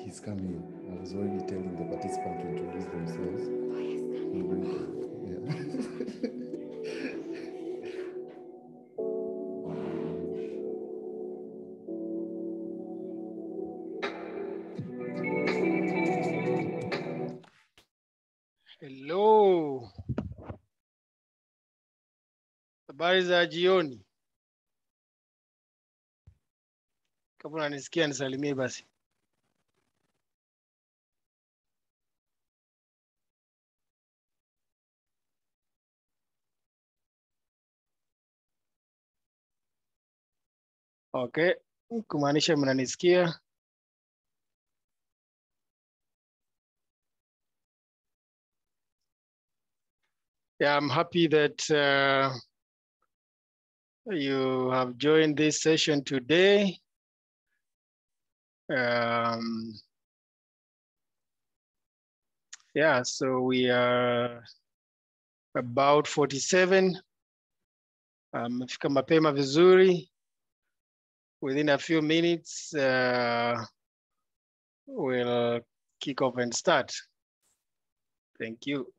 He's coming. I was already telling the participant to introduce themselves. Hello. Habari za jioni. Kama unanisikia nisalimie basi. Okay, kumaanisha mnanisikia. Yeah, I'm happy that you have joined this session today. Yeah, so we are about 47. Mefika mapema vizuri. Within a few minutes, we'll kick off and start. Thank you.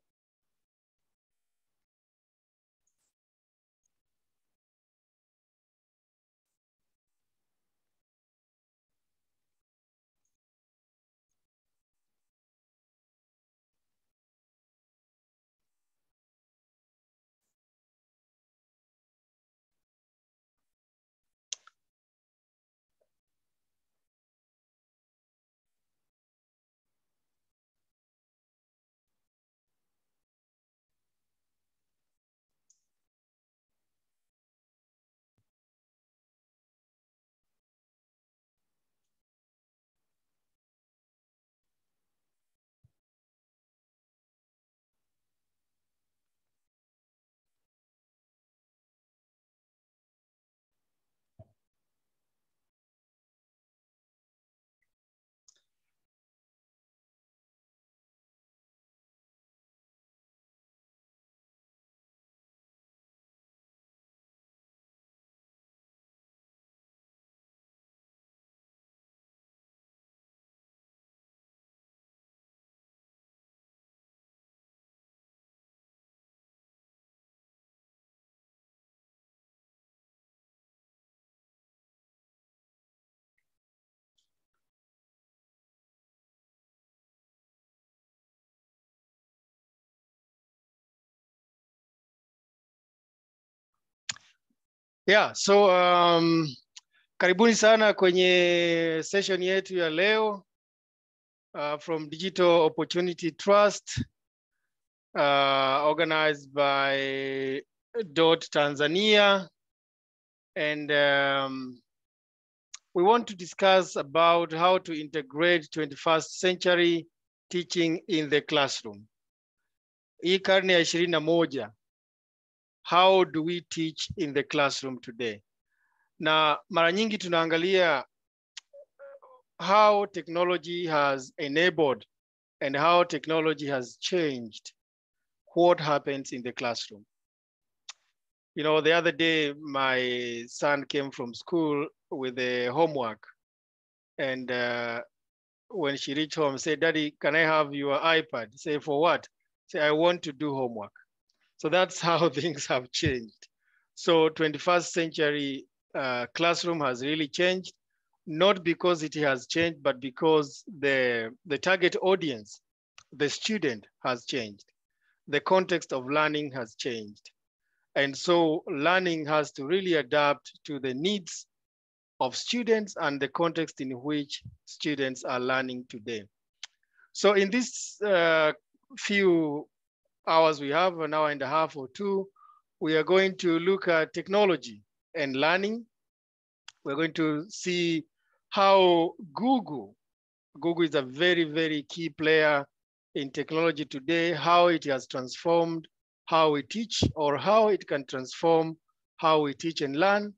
Yeah, so karibuni sana kwenye session yetu ya leo from Digital Opportunity Trust organized by DOT Tanzania. And we want to discuss about how to integrate 21st century teaching in the classroom. Hii karne ya 21, how do we teach in the classroom today? Na mara nyingi tunaangalia how technology has enabled and how technology has changed what happens in the classroom. You know, the other day, my son came from school with a homework. And when she reached home, said, "Daddy, can I have your iPad?" Say, "For what?" Say, "I want to do homework." So that's how things have changed. So 21st century classroom has really changed, not because it has changed, but because the target audience, the student, has changed. The context of learning has changed. And so learning has to really adapt to the needs of students and the context in which students are learning today. So in this few hours we have, an hour and a half or two, we are going to look at technology and learning. We're going to see how Google is a very, very key player in technology today, how it has transformed how we teach, or how it can transform how we teach and learn.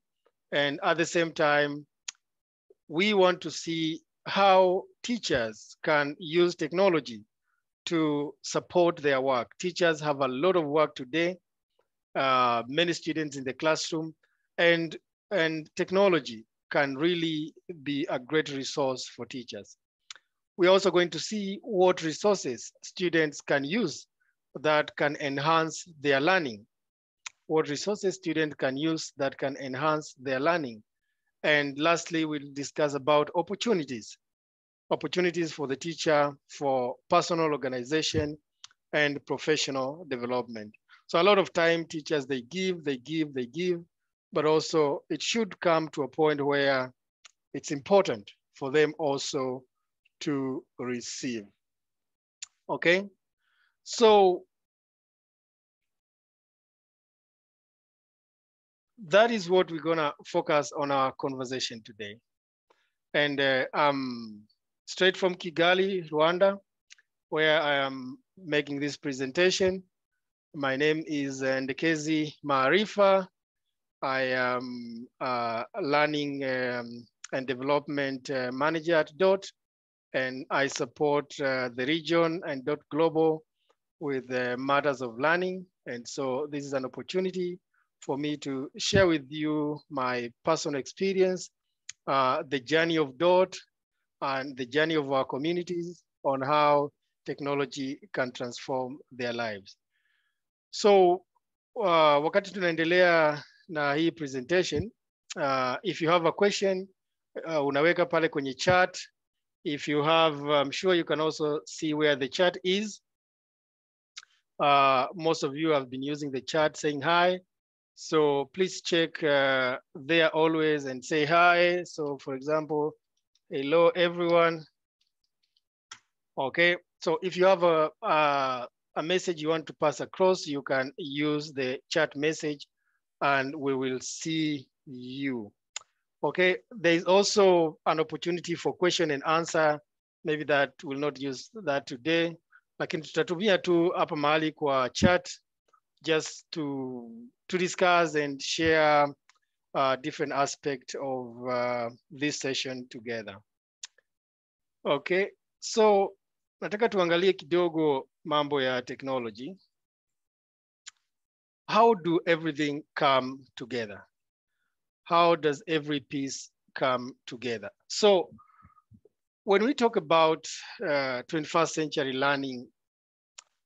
And at the same time, we want to see how teachers can use technology to support their work. Teachers have a lot of work today, many students in the classroom, and technology can really be a great resource for teachers. We're also going to see what resources students can use that can enhance their learning. What resources students can use that can enhance their learning. And lastly, we'll discuss about opportunities. Opportunities for the teacher for personal organization and professional development. So a lot of time teachers, they give, but also it should come to a point where it's important for them also to receive. Okay, so that is what we're gonna focus on our conversation today. And I'm straight from Kigali, Rwanda, where I am making this presentation. My name is Ndekezi Maarifa. I am a learning and development manager at DOT, and I support the region and DOT Global with matters of learning. And so this is an opportunity for me to share with you my personal experience, the journey of DOT and the journey of our communities on how technology can transform their lives. So wakati tunaendelea na hii presentation, if you have a question, unaweka pale kwenye chat. If you have, I'm sure you can also see where the chat is. Most of you have been using the chat saying hi. So please check there always and say hi. So for example, hello everyone. Okay, so if you have a message you want to pass across, you can use the chat message and we will see you. Okay, there is also an opportunity for question and answer. Maybe that will not use that today, lakini tutatumia tu hapa mahali kwa chat just to discuss and share different aspects of this session together. Okay, so nataka tuangalie kidogo mambo ya technology. How do everything come together? How does every piece come together? So when we talk about 21st century learning,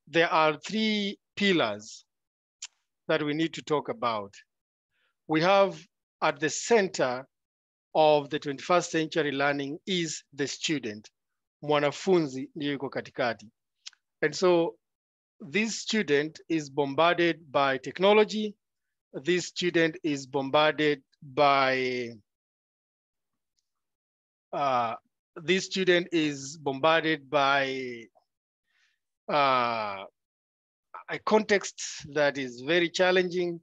there are three pillars that we need to talk about. We have at the center of the 21st century learning is the student. Mwanafunzi ndiyo yuko katikati. And so this student is bombarded by technology. This student is bombarded by a context that is very challenging,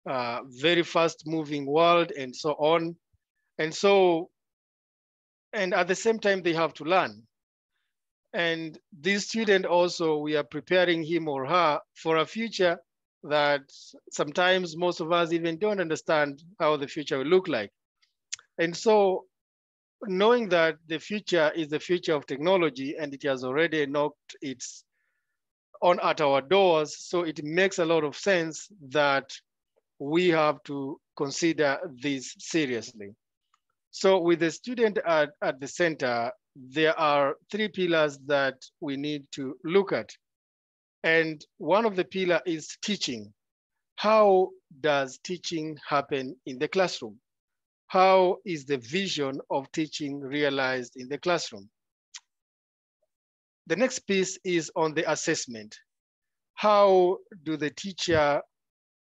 very fast moving world and so on. And so, and at the same time, they have to learn. And this student also, we are preparing him or her for a future that sometimes most of us even don't understand how the future will look like. And so knowing that the future is the future of technology and it has already knocked its on at our doors, so it makes a lot of sense that we have to consider this seriously. So with the student at the center, there are three pillars that we need to look at. And one of the pillars is teaching. How does teaching happen in the classroom? How is the vision of teaching realized in the classroom? The next piece is on the assessment. How do the teacher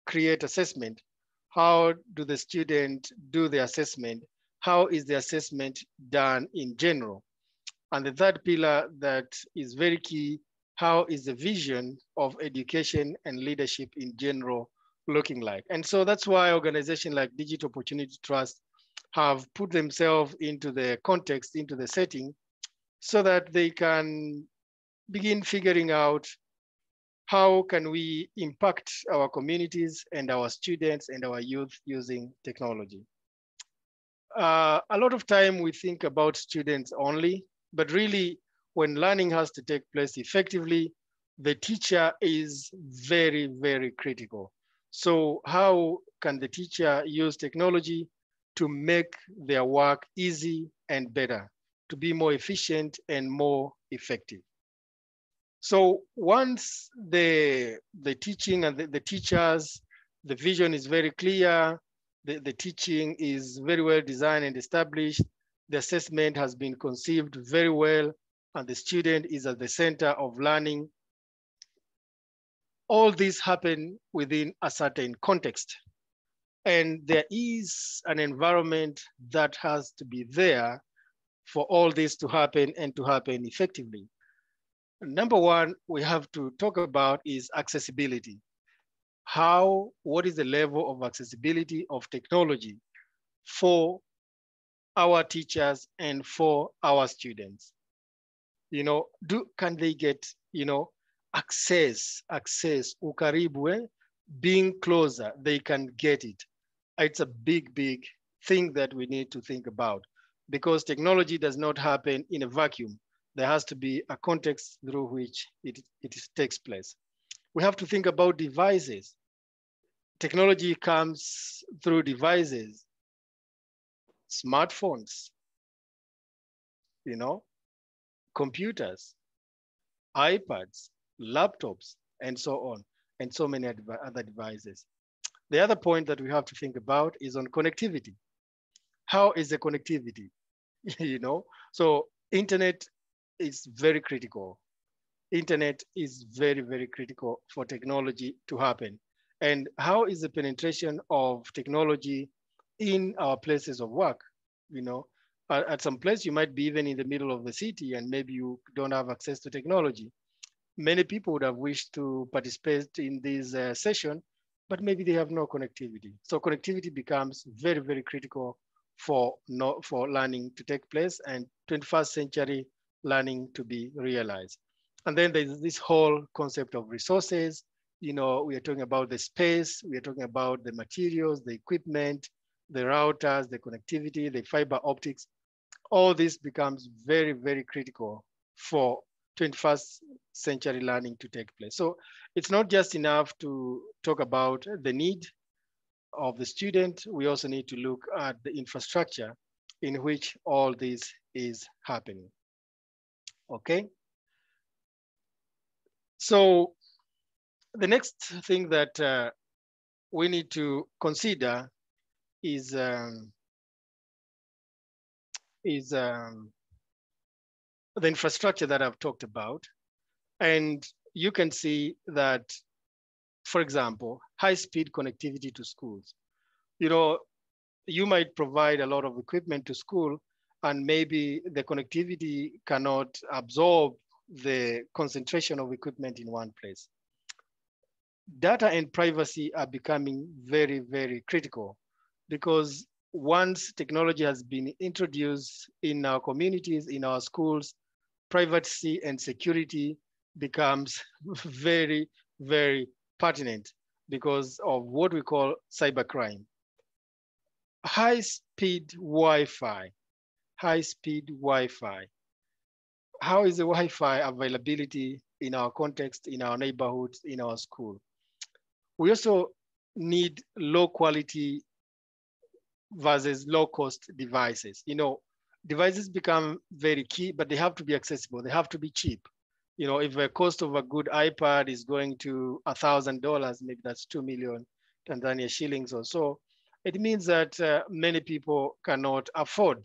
create assessment? How do the student do the assessment? How is the assessment done in general? And the third pillar that is very key, how is the vision of education and leadership in general looking like? And so that's why organizations like Digital Opportunity Trust have put themselves into the context, into the setting, so that they can begin figuring out how can we impact our communities and our students and our youth using technology. A lot of time we think about students only, but really when learning has to take place effectively, the teacher is very, very critical. So how can the teacher use technology to make their work easy and better? to be more efficient and more effective. So once the teaching and the teachers, the vision is very clear, the teaching is very well designed and established, the assessment has been conceived very well, and the student is at the center of learning. All this happen within a certain context. And there is an environment that has to be there for all this to happen and to happen effectively. Number one, we have to talk about is accessibility. What is the level of accessibility of technology for our teachers and for our students? Can they get, access, ukaribu, being closer, they can get it. It's a big, big thing that we need to think about, because technology does not happen in a vacuum. There has to be a context through which it takes place. We have to think about devices. Technology comes through devices, smartphones, computers, iPads, laptops, and so on, and so many other devices. The other point that we have to think about is on connectivity. How is the connectivity? So internet is very critical. Internet is very, very critical for technology to happen. And how is the penetration of technology in our places of work? At some place, you might be even in the middle of the city and maybe you don't have access to technology. Many people would have wished to participate in this session, but maybe they have no connectivity. So connectivity becomes very, very critical for learning to take place and 21st century learning to be realized. And then there's this whole concept of resources. We are talking about the space, we are talking about the materials, the equipment, the routers, the connectivity, the fiber optics. All this becomes very, very critical for 21st century learning to take place. So it's not just enough to talk about the need of the student. We also need to look at the infrastructure in which all this is happening. Okay. So the next thing that we need to consider is the infrastructure that I've talked about. And you can see that, for example, high-speed connectivity to schools. You might provide a lot of equipment to school, and maybe the connectivity cannot absorb the concentration of equipment in one place. Data and privacy are becoming very, very critical, because once technology has been introduced in our communities, in our schools, privacy and security becomes very, very pertinent because of what we call cybercrime. High-speed Wi-Fi, high-speed Wi-Fi. How is the Wi-Fi availability in our context, in our neighborhoods, in our school? We also need low quality versus low cost devices. Devices become very key, but they have to be accessible. They have to be cheap. If the cost of a good iPad is going to $1,000, maybe that's 2 million Tanzania shillings or so, it means that many people cannot afford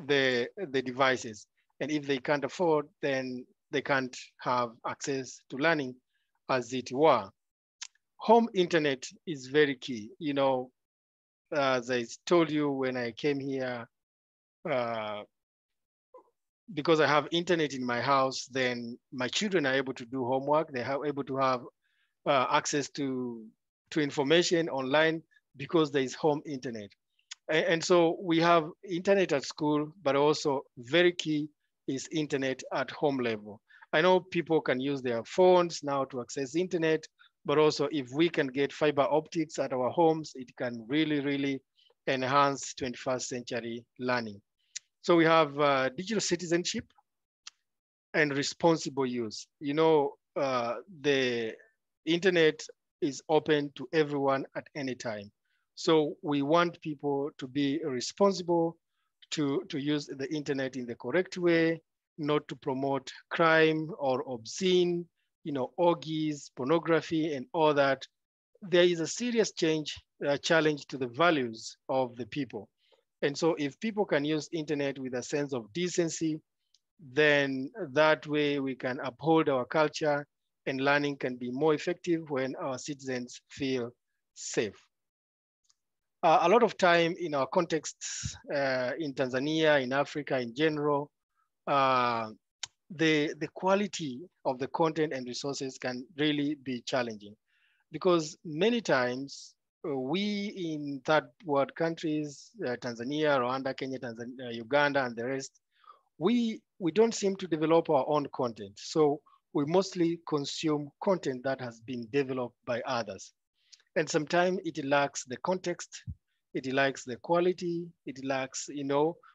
the devices. And if they can't afford, then they can't have access to learning as it were. Home internet is very key. As I told you when I came here, because I have internet in my house, then my children are able to do homework. They are able to have access to information online because there is home internet. And so we have internet at school, but also very key is internet at home level. I know people can use their phones now to access internet, but also if we can get fiber optics at our homes, it can really, really enhance 21st century learning. So we have digital citizenship and responsible use. The internet is open to everyone at any time. So we want people to be responsible, to use the internet in the correct way, not to promote crime or obscene, orgies, pornography, and all that. There is a serious challenge to the values of the people. And so if people can use internet with a sense of decency, then that way we can uphold our culture, and learning can be more effective when our citizens feel safe. A lot of time in our contexts in Tanzania, in Africa in general, the quality of the content and resources can really be challenging, because many times we in third world countries, Tanzania, Rwanda, Kenya, Tanzania, Uganda, and the rest, we don't seem to develop our own content. So we mostly consume content that has been developed by others. And sometimes it lacks the context, it lacks the quality, it lacks,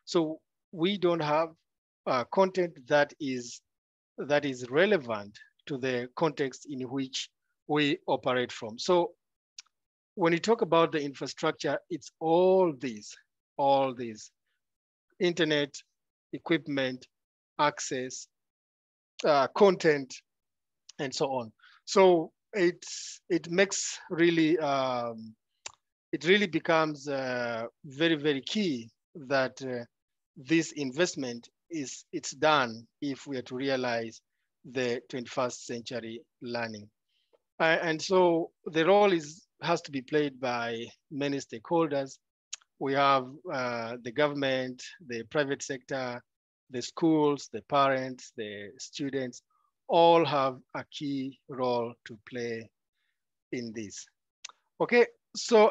so we don't have content that is relevant to the context in which we operate from. So when you talk about the infrastructure, it's all these, internet, equipment, access, content, and so on. So it makes really, it really becomes very, very key that this investment it's done if we are to realize the 21st century learning. And so the role has to be played by many stakeholders. We have the government, the private sector, the schools, the parents, the students, all have a key role to play in this. Okay, so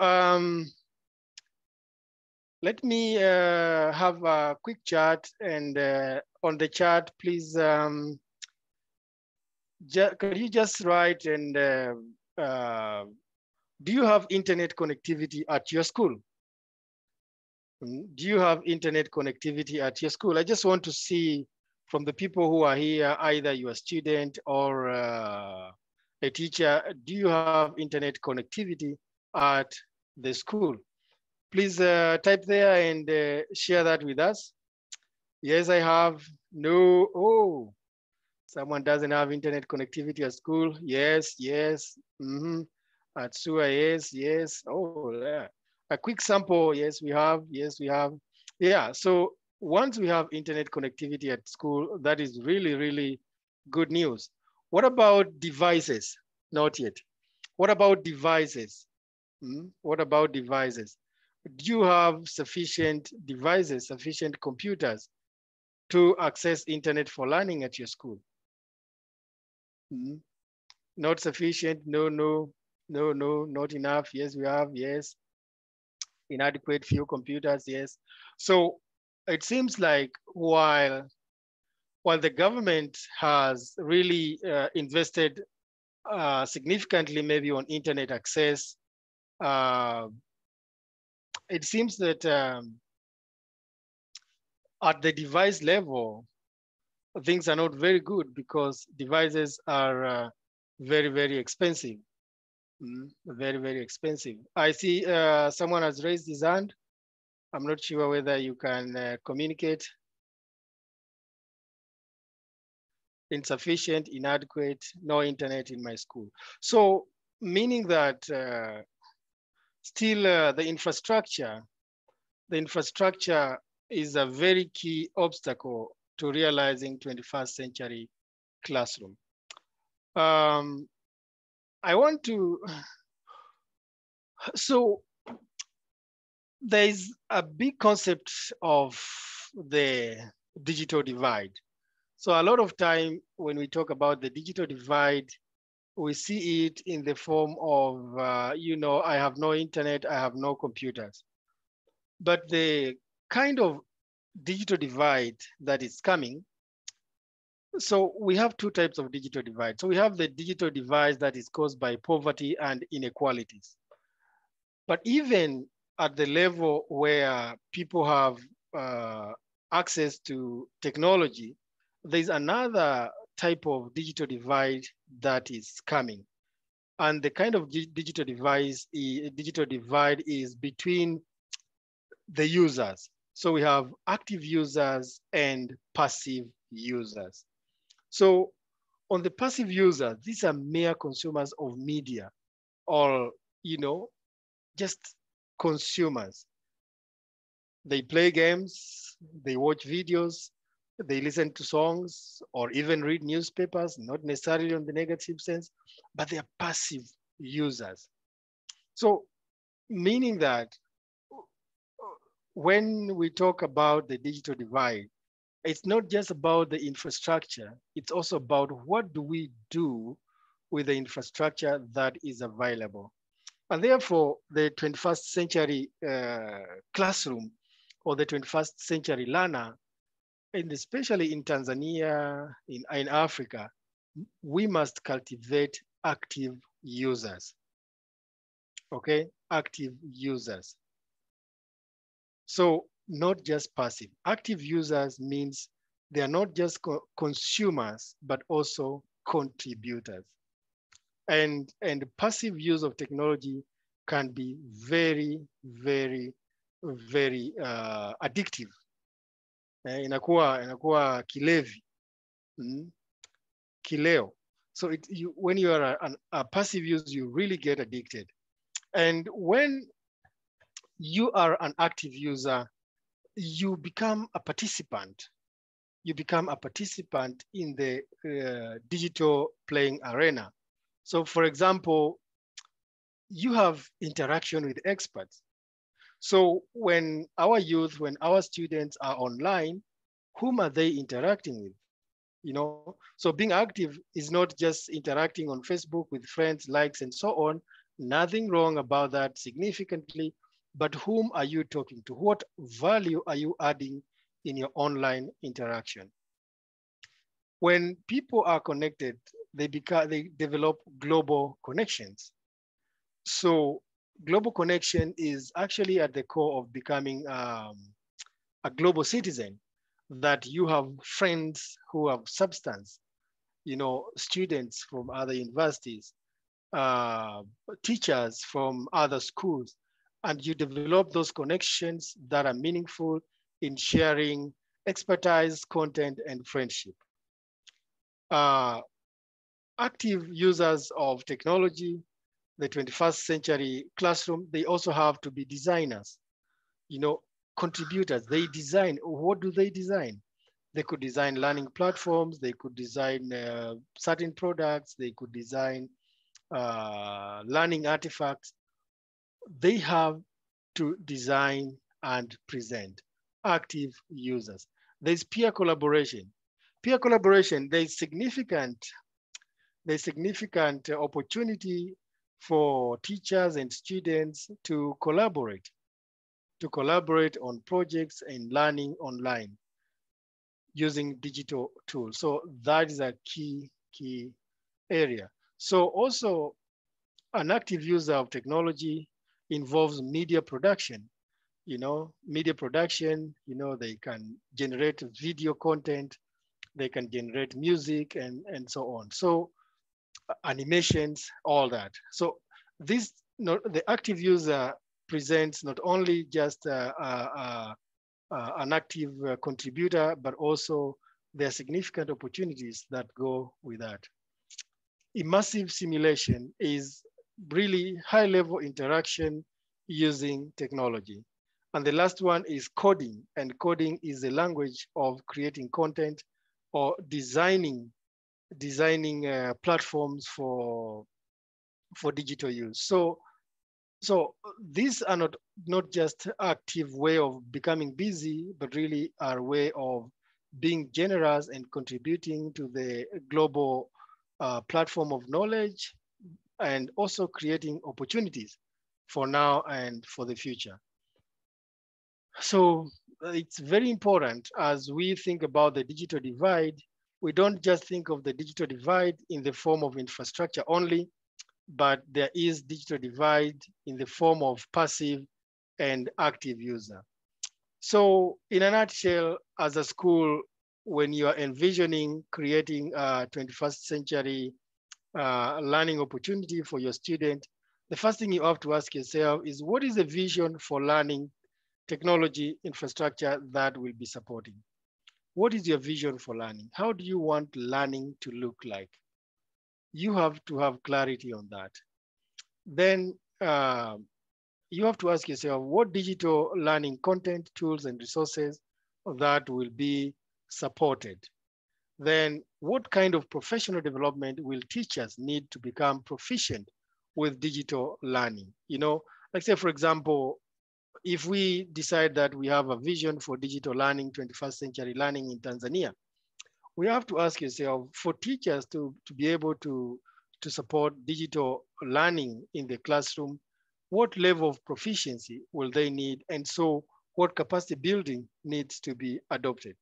let me have a quick chat, and on the chat, please, could you just write, and do you have internet connectivity at your school? Do you have internet connectivity at your school? I just want to see from the people who are here, either you're a student or a teacher, do you have internet connectivity at the school? Please type there and share that with us. Yes, I have. No. Oh, someone doesn't have internet connectivity at school. Yes, yes. At SUA, yes, yes. Oh, yeah. A quick sample. Yes, we have. Yes, we have. Yeah. So once we have internet connectivity at school, that is really, really good news. What about devices? Not yet. What about devices? What about devices? Do you have sufficient devices, sufficient computers to access internet for learning at your school? Not sufficient, no, not enough. Yes, we have, yes. Inadequate, few computers, yes. So it seems like while the government has really invested significantly maybe on internet access, it seems that at the device level, things are not very good, because devices are very, very expensive. Very, very expensive. I see someone has raised his hand. I'm not sure whether you can communicate. Insufficient, inadequate, no internet in my school. So meaning that still the infrastructure is a very key obstacle to realizing 21st century classroom. I want to, so there's a big concept of the digital divide. So a lot of time when we talk about the digital divide, we see it in the form of, I have no internet, I have no computers. But the kind of digital divide that is coming, so we have two types of digital divide. So we have the digital divide that is caused by poverty and inequalities. But even at the level where people have access to technology, there's another type of digital divide that is coming. And the kind of digital divide is between the users. So we have active users and passive users. So on the passive user, these are mere consumers of media, or, just consumers. They play games, they watch videos, they listen to songs, or even read newspapers, not necessarily on the negative sense, but they are passive users. So meaning that when we talk about the digital divide, it's not just about the infrastructure, it's also about what do we do with the infrastructure that is available. And therefore, the 21st century classroom, or the 21st century learner, and especially in Tanzania, in Africa, we must cultivate active users, okay? Active users. So not just passive. Active users means they are not just consumers, but also contributors. And passive use of technology can be very, very, very addictive. Inakuwa kilevi, kileo. So when you are a passive user, you really get addicted. And when you are an active user, you become a participant. You become a participant in the digital playing arena. So for example, you have interaction with experts. So when our youth, when our students are online, whom are they interacting with? So being active is not just interacting on Facebook with friends, likes, and so on. Nothing wrong about that significantly, but whom are you talking to? What value are you adding in your online interaction? When people are connected, they develop global connections. So global connection is actually at the core of becoming a global citizen, that you have friends who have substance, students from other universities, teachers from other schools, and you develop those connections that are meaningful in sharing expertise, content, and friendship. Active users of technology, the 21st century classroom, they also have to be designers, contributors. They design. What do they design? They could design learning platforms. They could design certain products. They could design learning artifacts. They have to design and present. Active users. There's peer collaboration. Peer collaboration, there's significant opportunity for teachers and students to collaborate on projects and learning online using digital tools. So that is a key area. So also an active user of technology involves media production. Media production, they can generate video content, they can generate music and so on. So animations, all that. So the active user presents not only just an active contributor, but also there are significant opportunities that go with that. Immersive simulation is really high-level interaction using technology. And the last one is coding. And coding is the language of creating content or designing platforms for digital use. So these are not just active way of becoming busy, but really are a way of being generous and contributing to the global platform of knowledge, and also creating opportunities for now and for the future. So it's very important as we think about the digital divide, we don't just think of the digital divide in the form of infrastructure only, but there is digital divide in the form of passive and active user. So in a nutshell, as a school, when you are envisioning creating a 21st century learning opportunity for your student, the first thing you have to ask yourself is, what is the vision for learning technology infrastructure that will be supporting. What is your vision for learning? How do you want learning to look like? You have to have clarity on that. Then you have to ask yourself, what digital learning content, tools, and resources that will be supported? Then what kind of professional development will teachers need to become proficient with digital learning? You know, like say, for example, if we decide that we have a vision for digital learning, 21st century learning in Tanzania, we have to ask yourself, for teachers to be able to support digital learning in the classroom, what level of proficiency will they need? And so what capacity building needs to be adopted?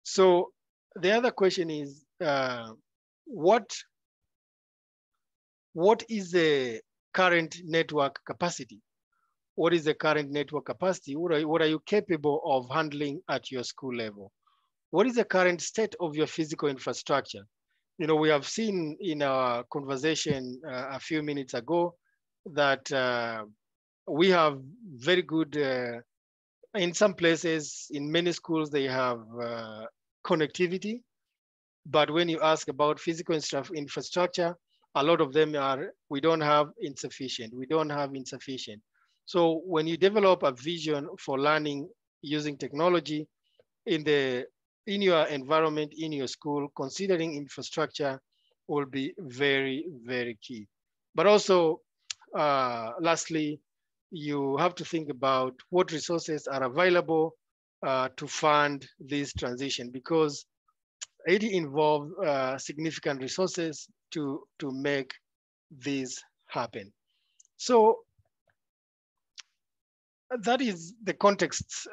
So the other question is, what is the current network capacity? What is the current network capacity? What are you capable of handling at your school level? What is the current state of your physical infrastructure? You know, we have seen in our conversation a few minutes ago that we have very good, in some places, in many schools, they have connectivity. But when you ask about physical infrastructure, a lot of them are, we don't have insufficient. So when you develop a vision for learning using technology in your environment, in your school, considering infrastructure will be very, very key. But also, lastly, you have to think about what resources are available to fund this transition, because it involves significant resources to make this happen. So that is the context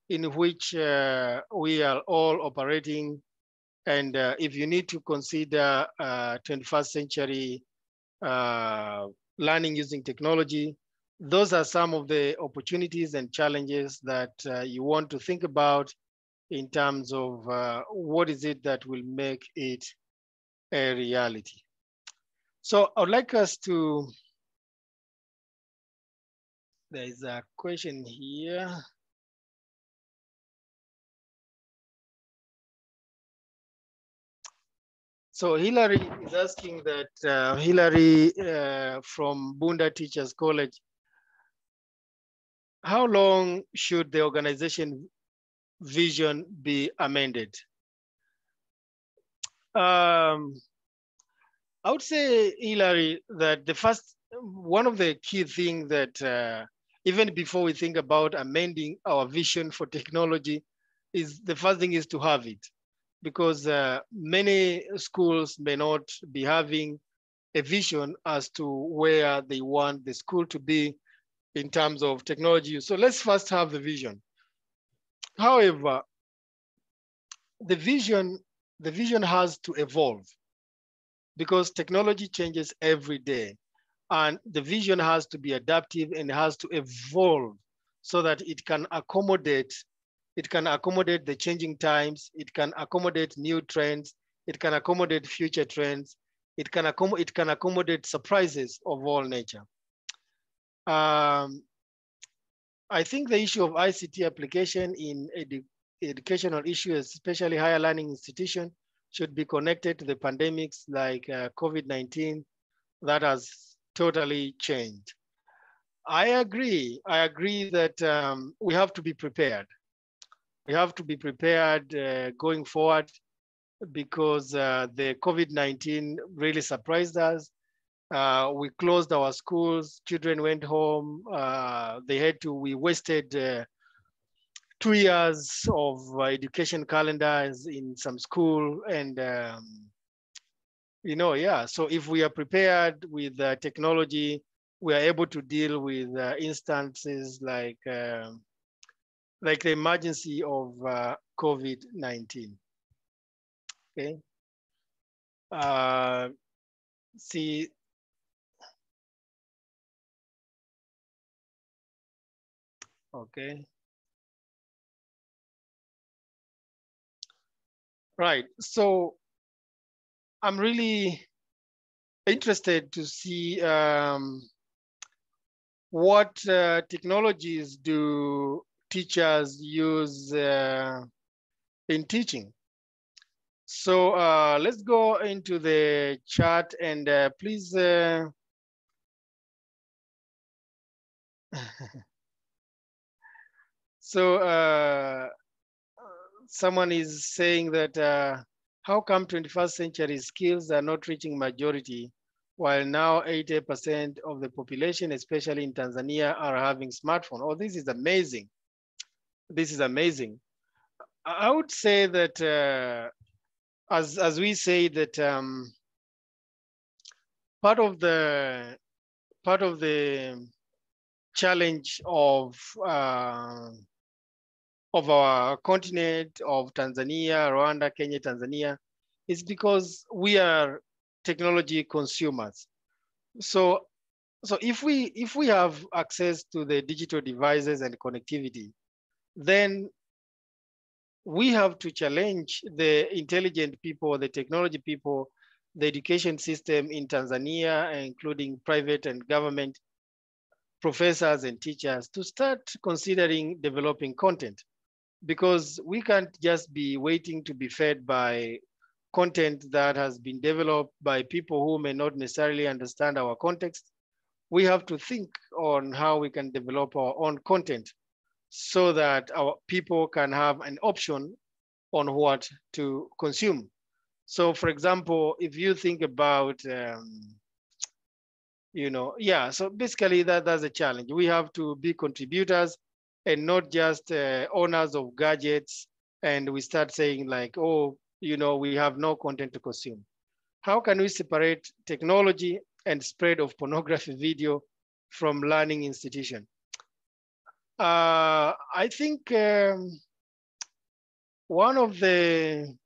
in which we are all operating. And if you need to consider 21st century learning using technology, those are some of the opportunities and challenges that you want to think about in terms of what is it that will make it a reality. So I would like us to, there is a question here. So Hillary is asking that, Hillary from Bunda Teachers College, how long should the organization vision be amended? I would say, Hillary, that one of the key things that even before we think about amending our vision for technology, is the first thing is to have it. Because many schools may not be having a vision as to where they want the school to be in terms of technology. So let's first have the vision. However, the vision has to evolve, because technology changes every day, and the vision has to be adaptive and has to evolve so that it can accommodate the changing times, it can accommodate new trends, it can accommodate future trends, it can accommodate surprises of all nature. I think the issue of ICT application in educational issues, especially higher learning institution, should be connected to the pandemics like COVID-19 that has totally changed. I agree that we have to be prepared. We have to be prepared going forward, because the COVID-19 really surprised us. We closed our schools, children went home, we wasted 2 years of education calendars in some school. And, so if we are prepared with technology, we are able to deal with instances like the emergency of COVID-19. Okay. Okay. Right. So I'm really interested to see what technologies do teachers use in teaching? So let's go into the chat and please. So someone is saying that how come 21st century skills are not reaching majority while now 80% of the population, especially in Tanzania, are having smartphone? Oh, this is amazing. This is amazing. I would say that as we say that part of the challenge of our continent, of Tanzania, Rwanda, Kenya, Tanzania, is because we are technology consumers. So if we have access to the digital devices and connectivity, then we have to challenge the intelligent people, the technology people, the education system in Tanzania, including private and government professors and teachers, to start considering developing content, because we can't just be waiting to be fed by content that has been developed by people who may not necessarily understand our context. We have to think on how we can develop our own content so that our people can have an option on what to consume. So for example, if you think about, so basically that's a challenge. We have to be contributors and not just owners of gadgets. And we start saying like, oh, we have no content to consume. How can we separate technology and spread of pornography video from learning institution? I think one of the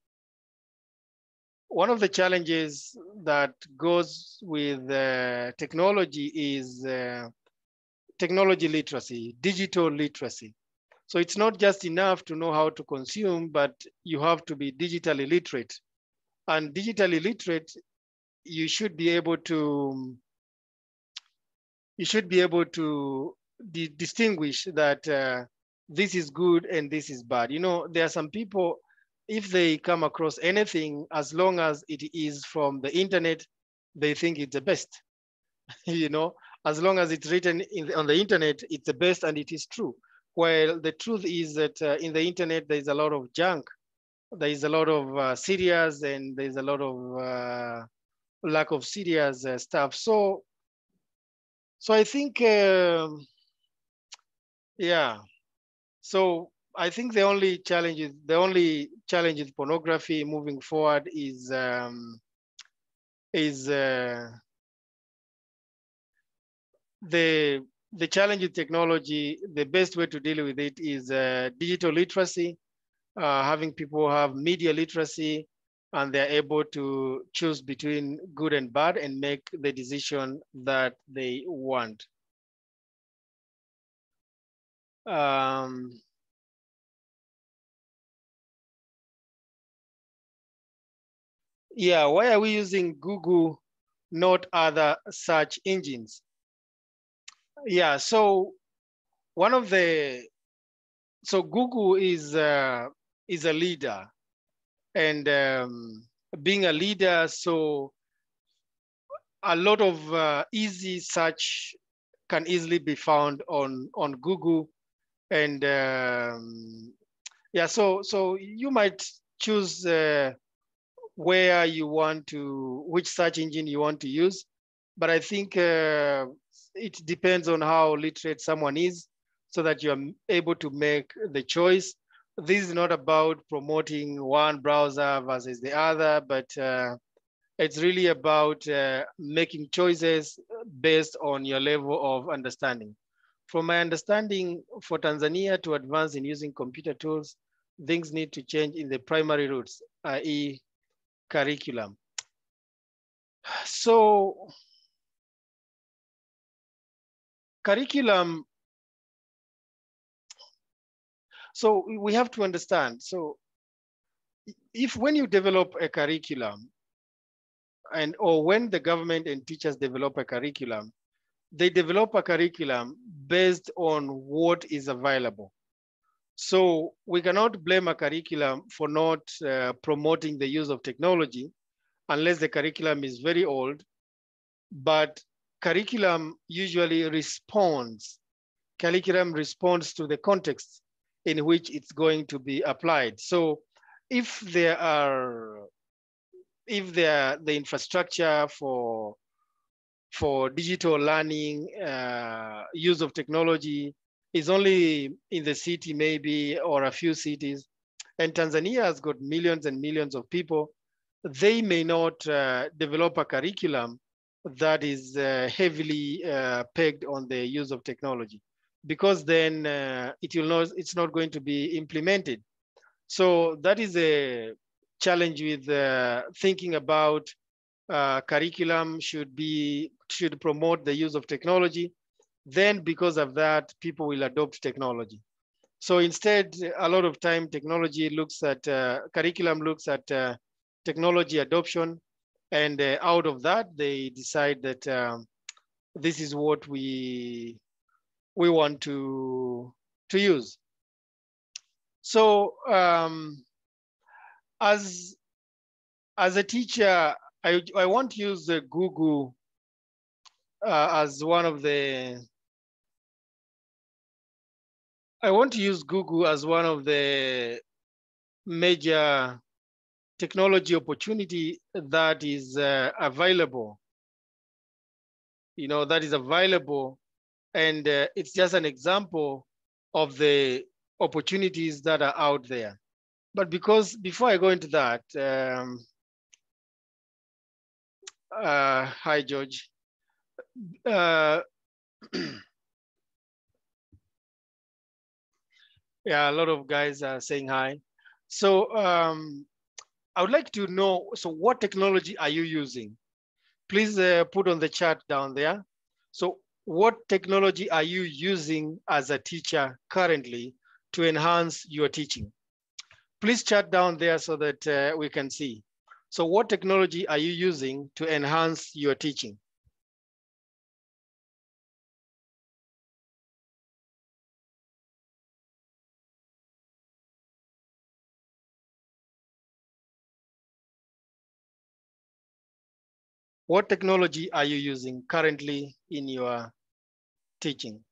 challenges that goes with technology is technology literacy, digital literacy. So it's not just enough to know how to consume, but you have to be digitally literate. And digitally literate, you should be able to distinguish that this is good and this is bad. There are some people, if they come across anything, as long as it is from the internet, they think it's the best. As long as it's written on the internet, it's the best and it is true. Well, the truth is that in the internet, there's a lot of junk. There is a lot of serious, and there's a lot of lack of serious stuff. So I think, yeah. So I think the only challenge with pornography moving forward is the challenge with technology. The best way to deal with it is digital literacy, having people have media literacy, and they're able to choose between good and bad and make the decision that they want. Yeah, why are we using Google, not other search engines? Yeah, so Google is a leader, and being a leader, so a lot of easy search can easily be found on Google, and yeah, so you might choose where you want to, which search engine you want to use, but I think it depends on how literate someone is, so that you're able to make the choice. This is not about promoting one browser versus the other, but it's really about making choices based on your level of understanding. From my understanding, for Tanzania to advance in using computer tools, things need to change in the primary routes, i.e. curriculum. So curriculum, so we have to understand. So when you develop a curriculum, or when the government and teachers develop a curriculum, they develop a curriculum based on what is available. So we cannot blame a curriculum for not promoting the use of technology unless the curriculum is very old, but curriculum usually responds to the context in which it's going to be applied. So if the infrastructure for digital learning, use of technology is only in the city maybe, or a few cities, and Tanzania has got millions and millions of people, they may not develop a curriculum that is heavily pegged on the use of technology, because then it's not going to be implemented. So that is a challenge with thinking about curriculum should promote the use of technology. Then because of that, people will adopt technology. So instead, a lot of time technology looks at, curriculum looks at technology adoption, and out of that, they decide that this is what we want to use. So as a teacher, I want to use Google as one of the, major technology opportunity that is available. That is available, and it's just an example of the opportunities that are out there. But before I go into that, hi, George. Yeah, a lot of guys are saying hi. So I would like to know, so what technology are you using? Please put on the chat down there. So what technology are you using as a teacher currently to enhance your teaching? Please chat down there so that we can see. So what technology are you using to enhance your teaching? What technology are you using currently in your teaching?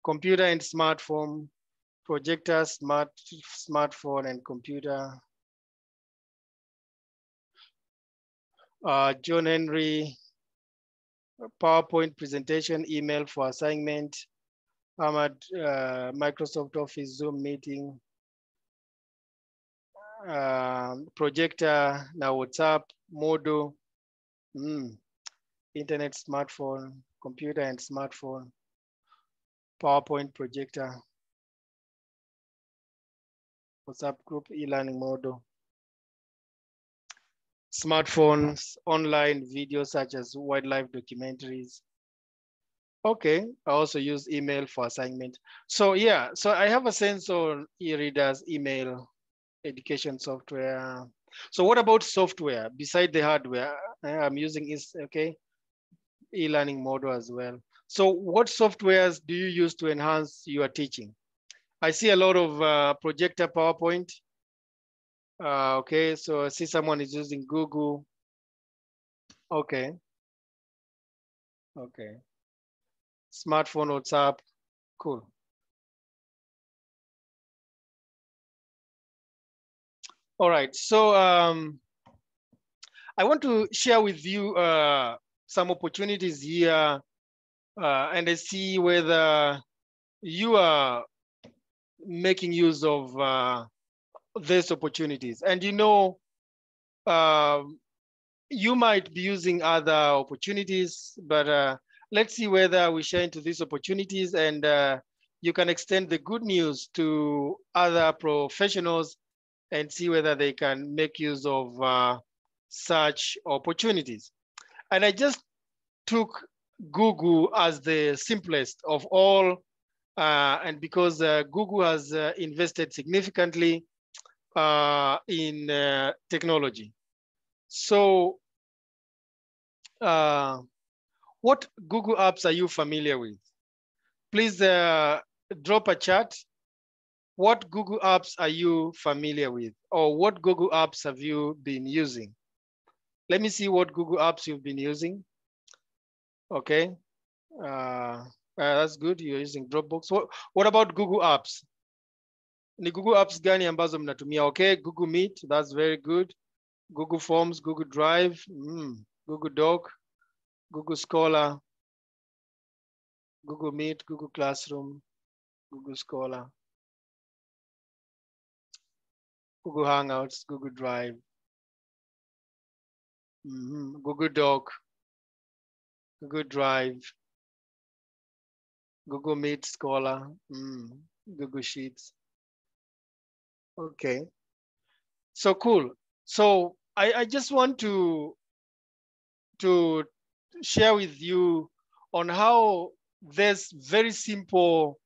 Computer and smartphone, projector, smartphone and computer. John Henry, PowerPoint presentation, email for assignment. Ahmad, Microsoft Office, Zoom meeting. Projector, now WhatsApp, Modo, internet, smartphone, computer and smartphone, PowerPoint projector, WhatsApp group, e-learning Modo, smartphones, online videos such as wildlife documentaries. Okay, I also use email for assignment. So yeah, so I have a sense on e-readers, email, education software. So what about software beside the hardware? I'm using is okay, e-learning model as well. So what softwares do you use to enhance your teaching? I see a lot of projector, PowerPoint. Okay, so I see someone is using Google. Okay. Okay. Smartphone, WhatsApp, cool. All right, so I want to share with you some opportunities here, and I see whether you are making use of these opportunities. And you might be using other opportunities, but let's see whether we share into these opportunities, and you can extend the good news to other professionals and see whether they can make use of such opportunities. And I just took Google as the simplest of all, and because Google has invested significantly in technology. So what Google apps are you familiar with? Please drop a chat. What Google apps are you familiar with? Or what Google apps have you been using? Let me see what Google apps you've been using. Okay, that's good. You're using Dropbox. What about Google apps? Ni Google apps gani ambazo mnatumia? Okay, Google Meet, that's very good. Google Forms, Google Drive, Google Doc, Google Scholar, Google Meet, Google Classroom, Google Scholar, Google Hangouts, Google Drive, Google Doc, Google Drive, Google Meet, Scholar, Google Sheets. Okay, so cool. So I just want to share with you on how this very simple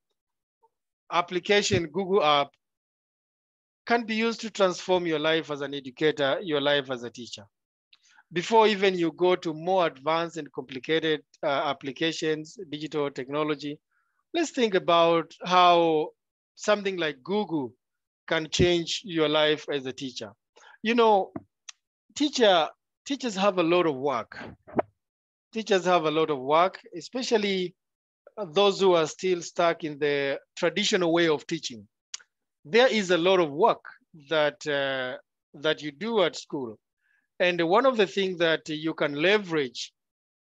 application, Google app, can be used to transform your life as an educator, your life as a teacher. Before even you go to more advanced and complicated applications, digital technology, let's think about how something like Google can change your life as a teacher. You know, teachers have a lot of work. Teachers have a lot of work, especially those who are still stuck in the traditional way of teaching. There is a lot of work that that you do at school. And one of the things that you can leverage,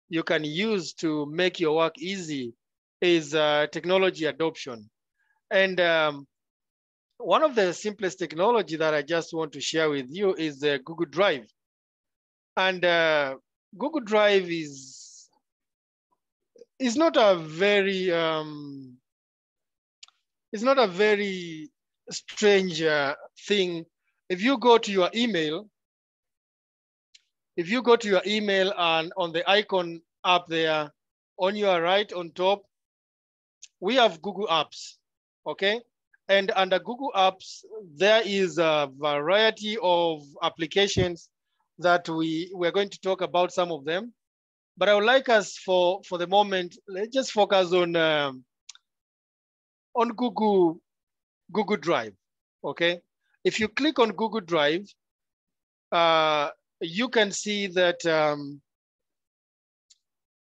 you can use to make your work easy is technology adoption. And one of the simplest technology that I just want to share with you is Google Drive. And Google Drive is not a very strange thing. If you go to your email, and on the icon up there, on your right on top, we have Google Apps, okay? And under Google Apps, there is a variety of applications that we're going to talk about some of them. But I would like us for the moment, let's just focus on Google Drive, okay? If you click on Google Drive, you can see that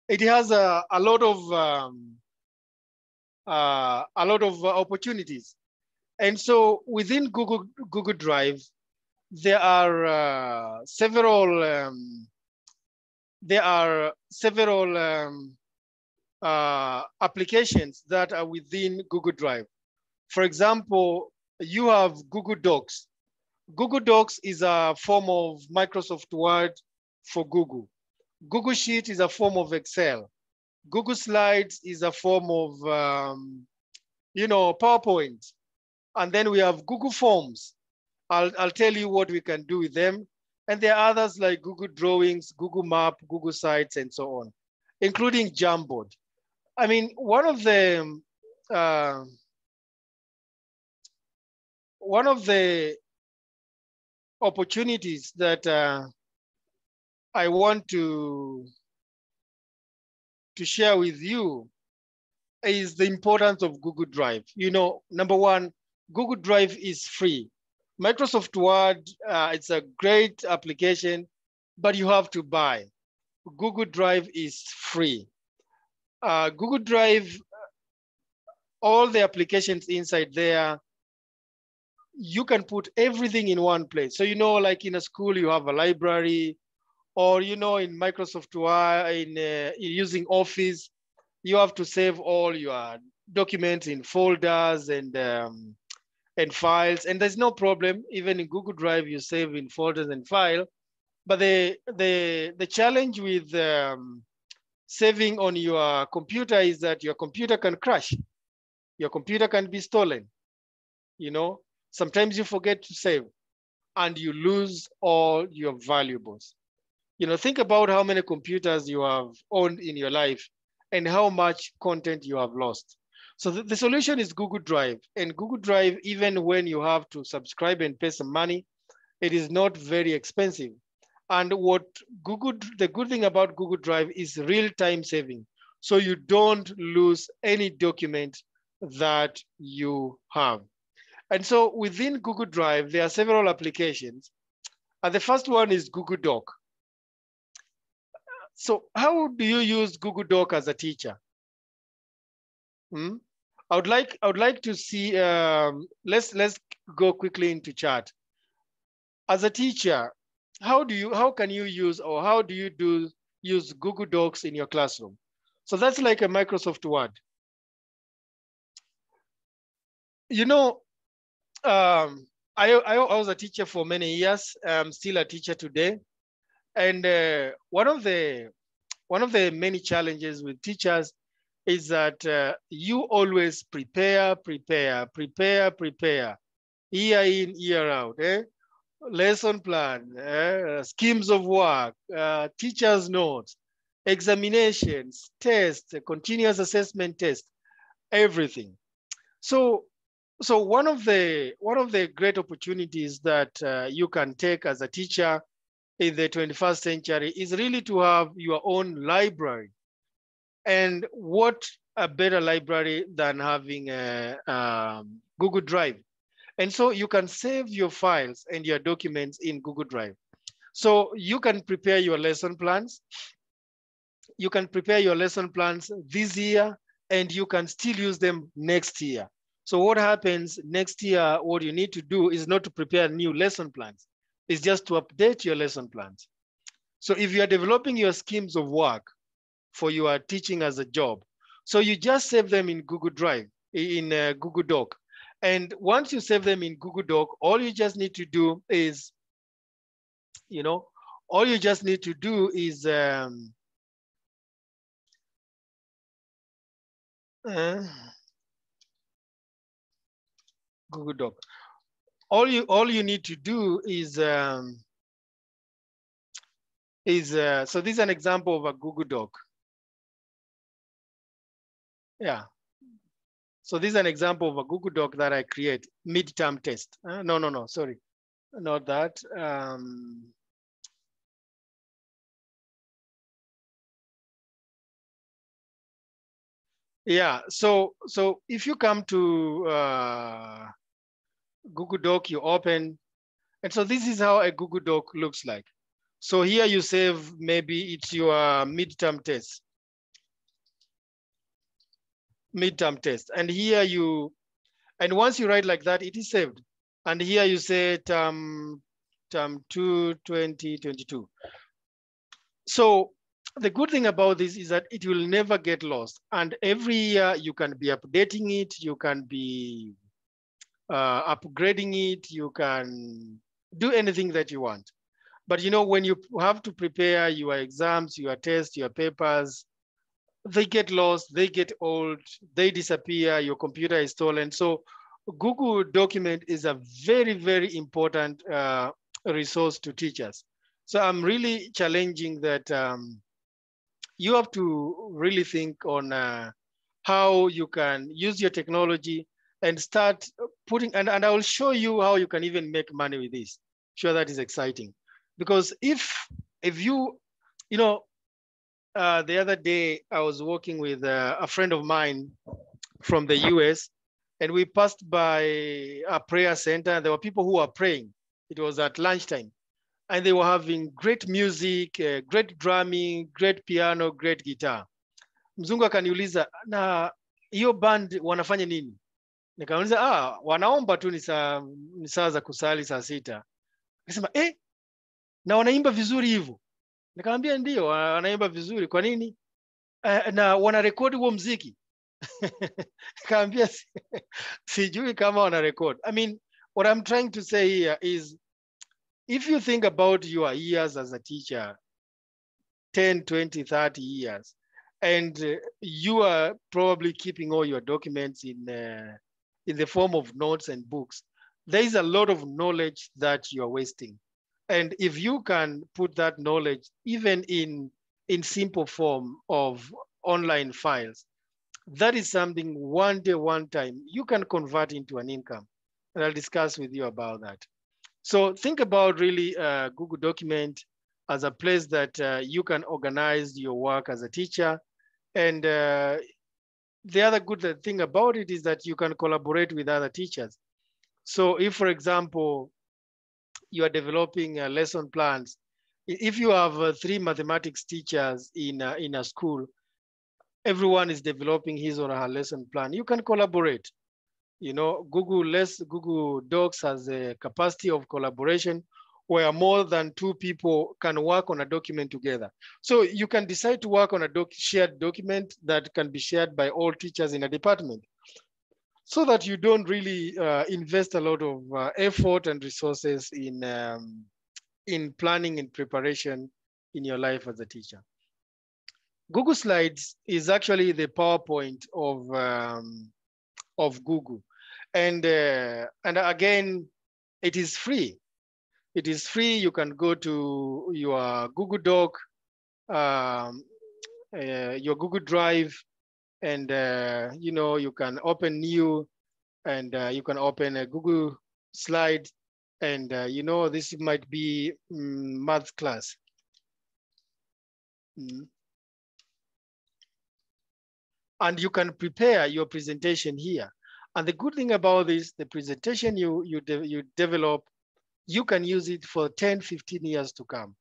it has a lot of opportunities. And so within Google Drive, there are several applications that are within Google Drive. For example, you have Google Docs. Google Docs is a form of Microsoft Word for Google. Google Sheet is a form of Excel. Google Slides is a form of, PowerPoint. And then we have Google Forms. I'll tell you what we can do with them. And there are others like Google Drawings, Google Map, Google Sites, and so on, including Jamboard. I mean, one of the opportunities that I want to share with you is the importance of Google Drive. You know, number one, Google Drive is free. Microsoft Word, it's a great application, but you have to buy. Google Drive is free. Google Drive, all the applications inside there, you can put everything in one place. So, you know, like in a school, you have a library, or, you know, in Microsoft Word, in using Office, you have to save all your documents in folders and files. And there's no problem. Even in Google Drive, you save in folders and file. But the challenge with saving on your computer is that your computer can crash. Your computer can be stolen. You know, sometimes you forget to save and you lose all your valuables. You know, think about how many computers you have owned in your life and how much content you have lost. So the solution is Google Drive. And Google Drive, even when you have to subscribe and pay some money, it is not very expensive. And the good thing about Google Drive is real-time saving. So you don't lose any document that you have. And so within Google Drive, there are several applications. And the first one is Google Doc. So how do you use Google Doc as a teacher? I would like to see, let's go quickly into chat. As a teacher, how can you use, or how do you use Google Docs in your classroom? So that's like a Microsoft Word. You know, I was a teacher for many years. I'm still a teacher today. And one of the many challenges with teachers is that you always prepare, year in, year out. Lesson plan, schemes of work, teacher's notes, examinations, tests, continuous assessment test, everything. So one of the great opportunities that you can take as a teacher in the 21st century is really to have your own library. And what a better library than having a Google Drive. And so you can save your files and your documents in Google Drive. So you can prepare your lesson plans. You can prepare your lesson plans this year, and you can still use them next year. So what happens next year, what you need to do is not to prepare new lesson plans. It's just to update your lesson plans. So if you are developing your schemes of work for your teaching as a job, so you just save them in Google Drive, in Google Doc. And once you save them in Google Doc, all you just need to do is, Google Doc. All you need to do is so this is an example of a Google Doc. Yeah. So this is an example of a Google Doc that I create, midterm test. No, sorry, not that. Yeah, so if you come to Google Doc, you open, and so this is how a Google Doc looks like. So here you save, maybe it's your midterm test. And here and once you write like that, it is saved. And here you say term 2, 2022. So the good thing about this is that it will never get lost. And every year you can be updating it, you can be upgrading it, you can do anything that you want. But when you have to prepare your exams, your tests, your papers, they get lost, they get old, they disappear, your computer is stolen. So Google Document is a very, very important resource to teachers. So I'm really challenging that you have to really think on how you can use your technology and start putting, and I will show you how you can even make money with this. Sure, that is exciting. Because if you, the other day I was working with a friend of mine from the US, and we passed by a prayer center. There were people who were praying. It was at lunchtime. And they were having great music, great drumming, great piano, great guitar. Mzungu akaniuliza, na hiyo band wanafanya nini? Nikauliza, wanaomba tu, ni saa za kusali saa 6. Akasema, na wanaimba vizuri hivyo? Nikamwambia ndio, wanaimba vizuri. Kwa nini? Na wanarekodi huo mziki? Nikamwambia sijui kama wanarekodi. I mean, what I'm trying to say here is, if you think about your years as a teacher, 10, 20, 30 years, and you are probably keeping all your documents in the form of notes and books, there is a lot of knowledge that you are wasting. And if you can put that knowledge even in simple form of online files. That is something one day, one time, you can convert into an income. And I'll discuss with you about that. So think about really Google Document as a place that you can organize your work as a teacher. And the other good thing about it is that you can collaborate with other teachers. So if, for example, you are developing lesson plans, if you have 3 mathematics teachers in a school, everyone is developing his or her lesson plan, you can collaborate. You know, Google Docs has a capacity of collaboration where more than 2 people can work on a document together. So you can decide to work on a shared document that can be shared by all teachers in a department, so that you don't really invest a lot of effort and resources in planning and preparation in your life as a teacher. Google Slides is actually the PowerPoint of Google. And again, it is free. It is free. You can go to your Google Doc, your Google Drive, and you know, you can open new, and you can open a Google Slide, and you know, this might be math class. And you can prepare your presentation here. And the good thing about this, the presentation you develop, you can use it for 10, 15 years to come.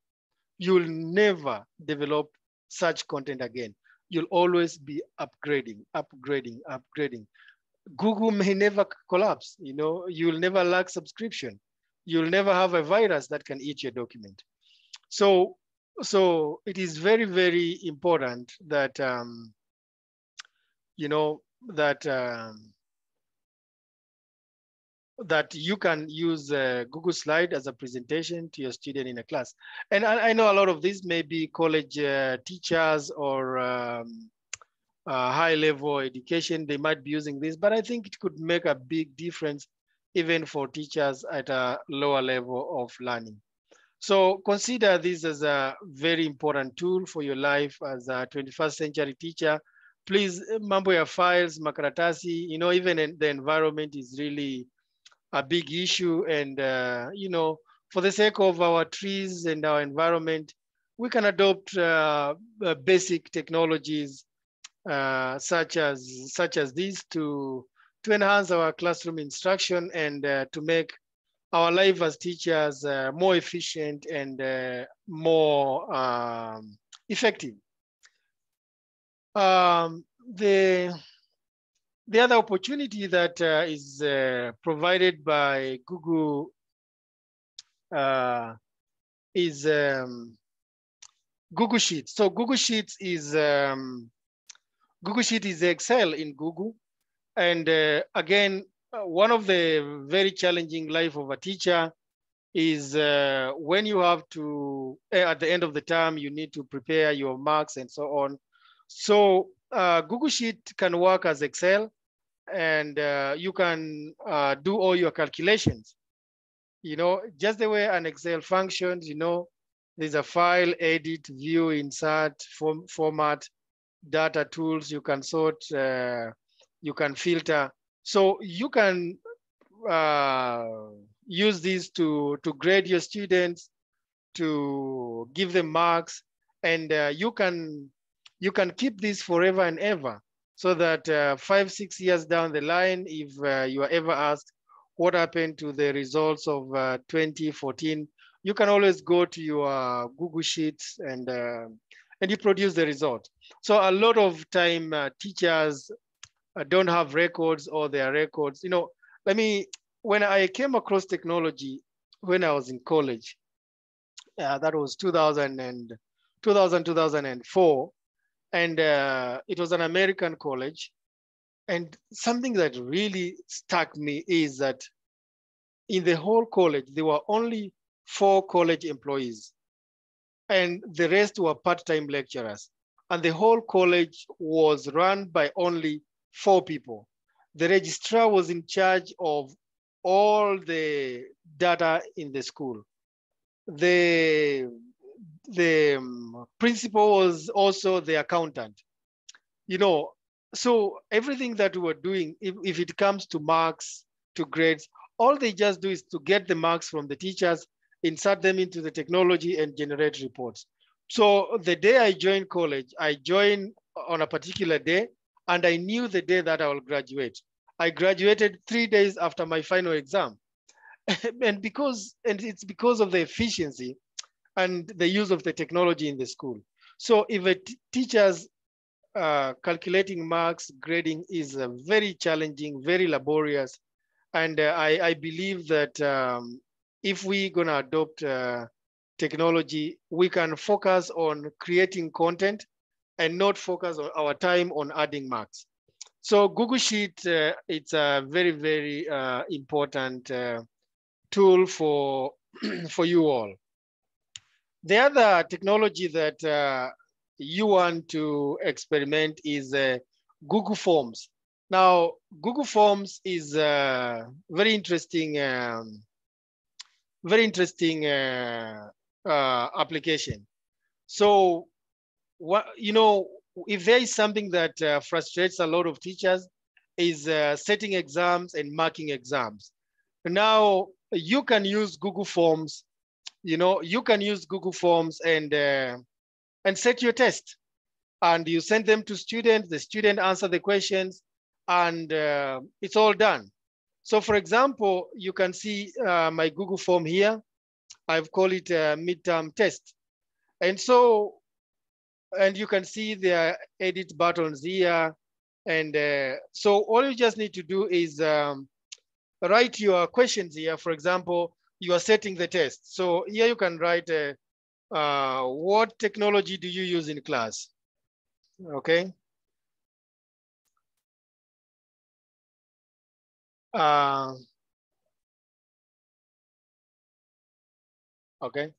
You'll never develop such content again. You'll always be upgrading, upgrading, upgrading. Google may never collapse. You know, you'll never lack subscription. You'll never have a virus that can eat your document. So it is very, very important that, you know, that you can use Google Slide as a presentation to your student in a class. And I know a lot of these may be college teachers or high level education, they might be using this, but I think it could make a big difference even for teachers at a lower level of learning. So consider this as a very important tool for your life as a 21st century teacher. Please, mambo ya files, makaratasi, you know, even in the environment is really a big issue. And, you know, for the sake of our trees and our environment, we can adopt basic technologies such as these to enhance our classroom instruction and to make our life as teachers more efficient and more effective. The other opportunity that is provided by Google is Google Sheets. So Google Sheets is Excel in Google. And again, one of the very challenging life of a teacher is when you have to, at the end of the term, you need to prepare your marks and so on. So Google Sheet can work as Excel, and you can do all your calculations. You know, just the way an Excel functions, you know, there's a file, edit, view, insert, format, data tools, you can sort, you can filter. So you can use these to grade your students, to give them marks, and you can keep this forever and ever, so that 5, 6 years down the line, if you are ever asked what happened to the results of 2014, you can always go to your Google Sheets and you produce the result. So a lot of time teachers don't have records, or their records, you know, when I came across technology when I was in college, that was 2004, and it was an American college. And something that really struck me is that in the whole college, there were only 4 college employees, and the rest were part-time lecturers. And the whole college was run by only 4 people. The registrar was in charge of all the data in the school. The principal was also the accountant. you know, so everything that we were doing, if it comes to marks, to grades, all they just do is to get the marks from the teachers, insert them into the technology and generate reports. So the day I joined college, I joined on a particular day and I knew the day that I will graduate. I graduated 3 days after my final exam. And it's because of the efficiency and the use of the technology in the school. So if a teacher's calculating marks, grading is very challenging, very laborious. And I believe that if we're gonna adopt technology, we can focus on creating content and not focus on our time on adding marks. So Google Sheet, it's a very, very important tool for, for you all. The other technology that you want to experiment is Google Forms. Now, Google Forms is a very interesting application. So, what, you know, if there is something that frustrates a lot of teachers is setting exams and marking exams. Now, you can use Google Forms. You know, you can use Google Forms and set your test, and you send them to students. The student answer the questions, and it's all done. So, for example, you can see my Google form here. I've called it a midterm test, and so, and you can see the edit buttons here, and so all you just need to do is write your questions here. For example, you are setting the test. So here you can write, what technology do you use in class? Okay. Okay.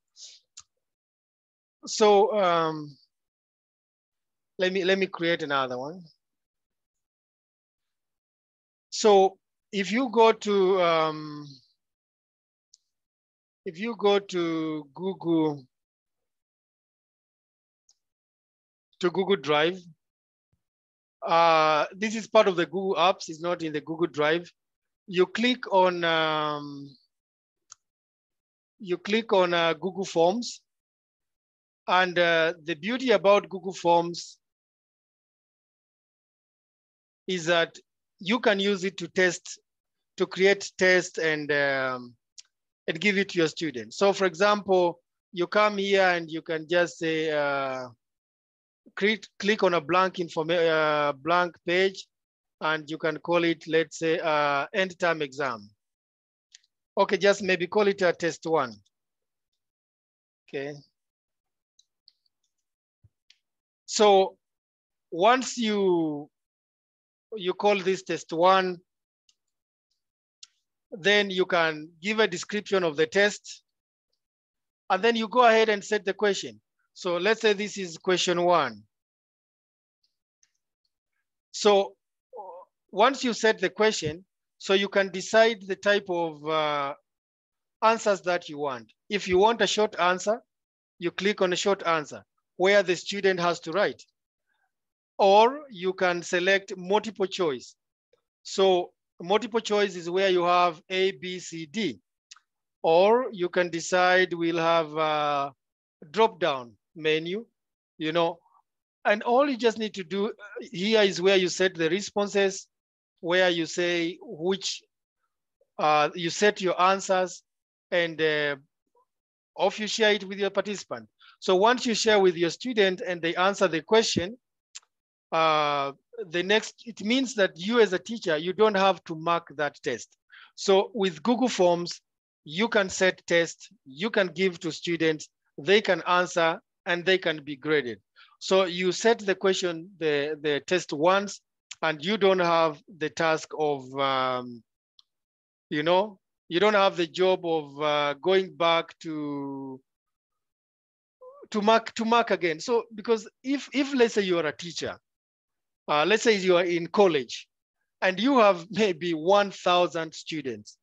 So let me create another one. So if you go to Google Drive, this is part of the Google Apps. It's not in the Google Drive. You click on Google Forms, and the beauty about Google Forms is that you can use it to test, to create tests and give it to your students. So, for example, you come here and you can just say, click on a blank blank page, and you can call it, let's say, end term exam. Okay, just maybe call it a test 1. Okay. So once you call this test 1, then you can give a description of the test, and then you go ahead and set the question. So let's say this is question 1. So once you set the question, so you can decide the type of answers that you want. If you want a short answer, you click on a short answer where the student has to write. Or you can select multiple choice. So multiple choice is where you have A, B, C, D. Or you can decide we'll have a drop-down menu, you know, and all you just need to do here is where you set the responses, where you say which, you set your answers, and off you share it with your participant. So once you share with your student and they answer the question, it means that you as a teacher, you don't have to mark that test. So with Google Forms, you can set tests, you can give to students, they can answer, and they can be graded. So you set the question, the test once, and you don't have the task of, you know, you don't have the job of going back to mark again. So because if let's say you are a teacher, let's say you are in college, and you have maybe 1,000 students,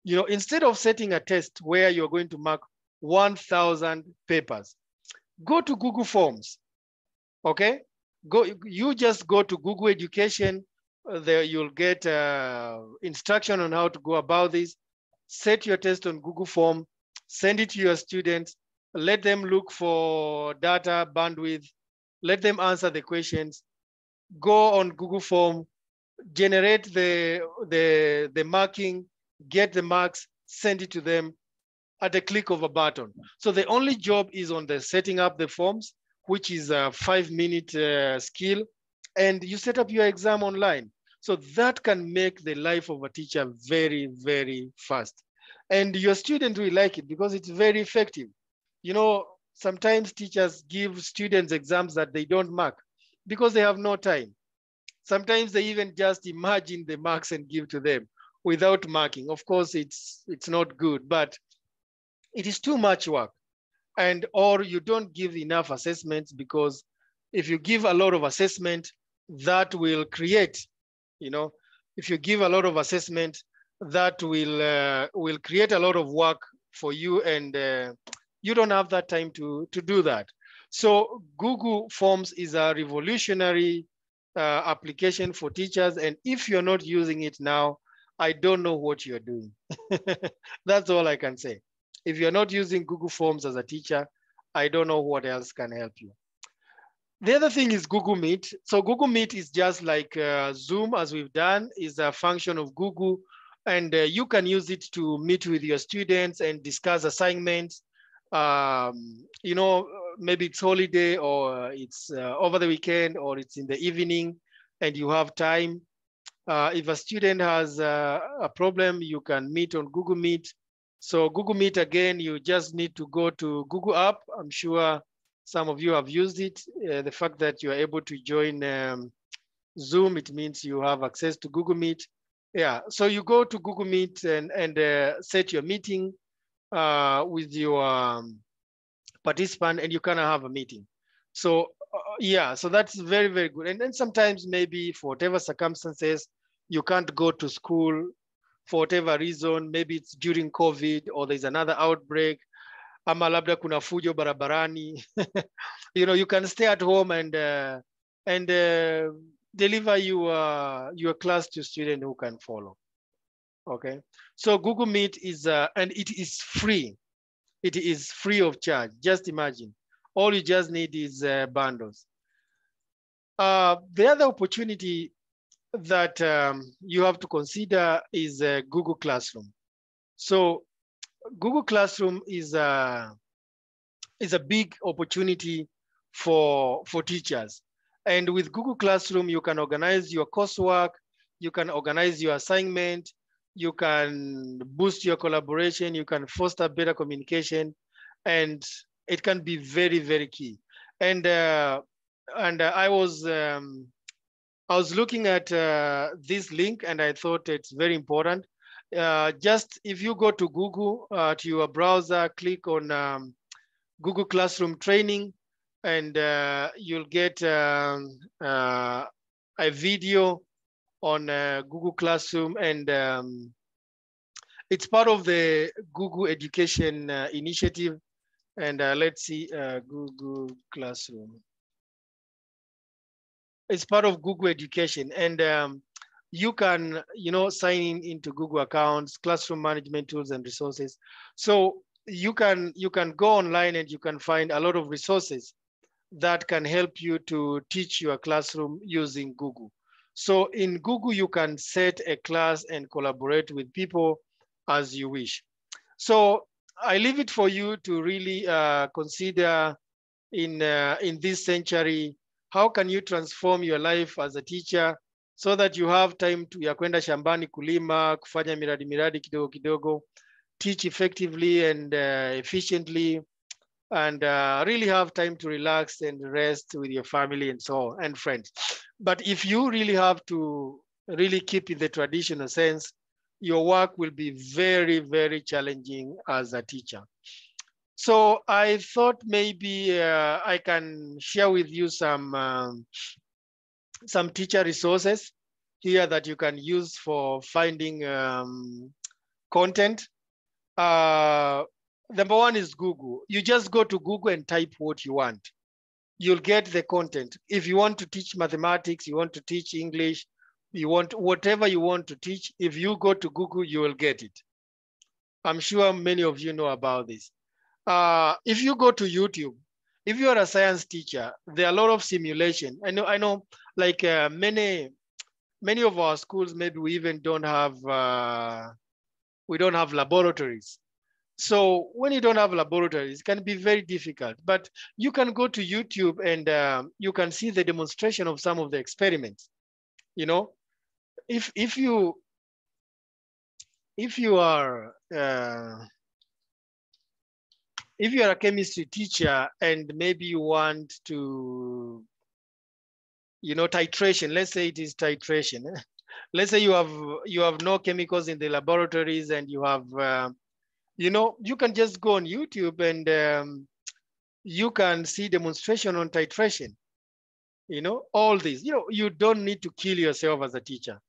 you know, instead of setting a test where you're going to mark 1,000 papers, go to Google Forms, okay? You just go to Google Education. There you'll get instruction on how to go about this. Set your test on Google Form, send it to your students, let them look for data, bandwidth, let them answer the questions, go on Google Form, generate the marking, get the marks, send it to them at a click of a button. So the only job is on the setting up the forms, which is a 5-minute skill, and you set up your exam online. So that can make the life of a teacher very, very fast. And your student will like it because it's very effective. You know, sometimes teachers give students exams that they don't mark because they have no time. Sometimes they even just imagine the marks and give to them without marking. Of course, it's not good, but it is too much work. And or you don't give enough assessments, because if you give a lot of assessment, that will create, you know, if you give a lot of assessment, that will create a lot of work for you, and you don't have that time to do that. So Google Forms is a revolutionary application for teachers, and if you're not using it now, I don't know what you're doing. That's all I can say. If you're not using Google Forms as a teacher, I don't know what else can help you. The other thing is Google Meet. So Google Meet is just like Zoom, as we've done, is a function of Google, and you can use it to meet with your students and discuss assignments. You know, maybe it's holiday, or it's over the weekend, or it's in the evening, and you have time. If a student has a problem, you can meet on Google Meet. So Google Meet, again, you just need to go to Google app. I'm sure some of you have used it. The fact that you are able to join Zoom, it means you have access to Google Meet. Yeah, so you go to Google Meet and set your meeting with your participant, and you kind of have a meeting. So yeah, so that's very, very good. And then sometimes maybe for whatever circumstances, you can't go to school for whatever reason, maybe it's during COVID, or there's another outbreak, ama labda kuna fujo barabarani. You know, you can stay at home and deliver your class to student who can follow. Okay, so Google Meet is and it is free. It is free of charge. Just imagine, all you just need is bundles. The other opportunity that you have to consider is Google Classroom. So Google Classroom is a big opportunity for teachers. And with Google Classroom, you can organize your coursework, you can organize your assignment, you can boost your collaboration, you can foster better communication, and it can be very, very key. And I was looking at this link, and I thought it's very important. Just if you go to Google, to your browser, click on Google Classroom training, and you'll get a video on Google Classroom, and it's part of the Google Education initiative. And let's see, Google Classroom. It's part of Google Education, and you can, you know, sign into Google accounts, classroom management tools and resources. So you can go online and you can find a lot of resources that can help you to teach your classroom using Google. So in Google, you can set a class and collaborate with people as you wish. So I leave it for you to really consider in this century, how can you transform your life as a teacher so that you have time to ya kwenda shambani kulima, kufanya miradi kidogo kidogo, teach effectively and efficiently, and really have time to relax and rest with your family and so on, and friends. But if you really have to really keep in the traditional sense, your work will be very, very challenging as a teacher. So I thought maybe I can share with you some teacher resources here that you can use for finding content. Number one is Google. You just go to Google and type what you want. you'll get the content. If you want to teach mathematics, you want to teach English, you want whatever you want to teach, if you go to Google, you will get it. I'm sure many of you know about this. If you go to YouTube, if you are a science teacher, there are a lot of simulation. I know like many of our schools, maybe we even don't have, we don't have laboratories. So when you don't have laboratories, it can be very difficult, but you can go to YouTube and you can see the demonstration of some of the experiments. You know, if you are if you are a chemistry teacher and maybe you want to, you know, titration, let's say it is titration. Let's say you have no chemicals in the laboratories and you have, you know, you can just go on YouTube and you can see demonstration on titration. You know, all these, you know, you don't need to kill yourself as a teacher,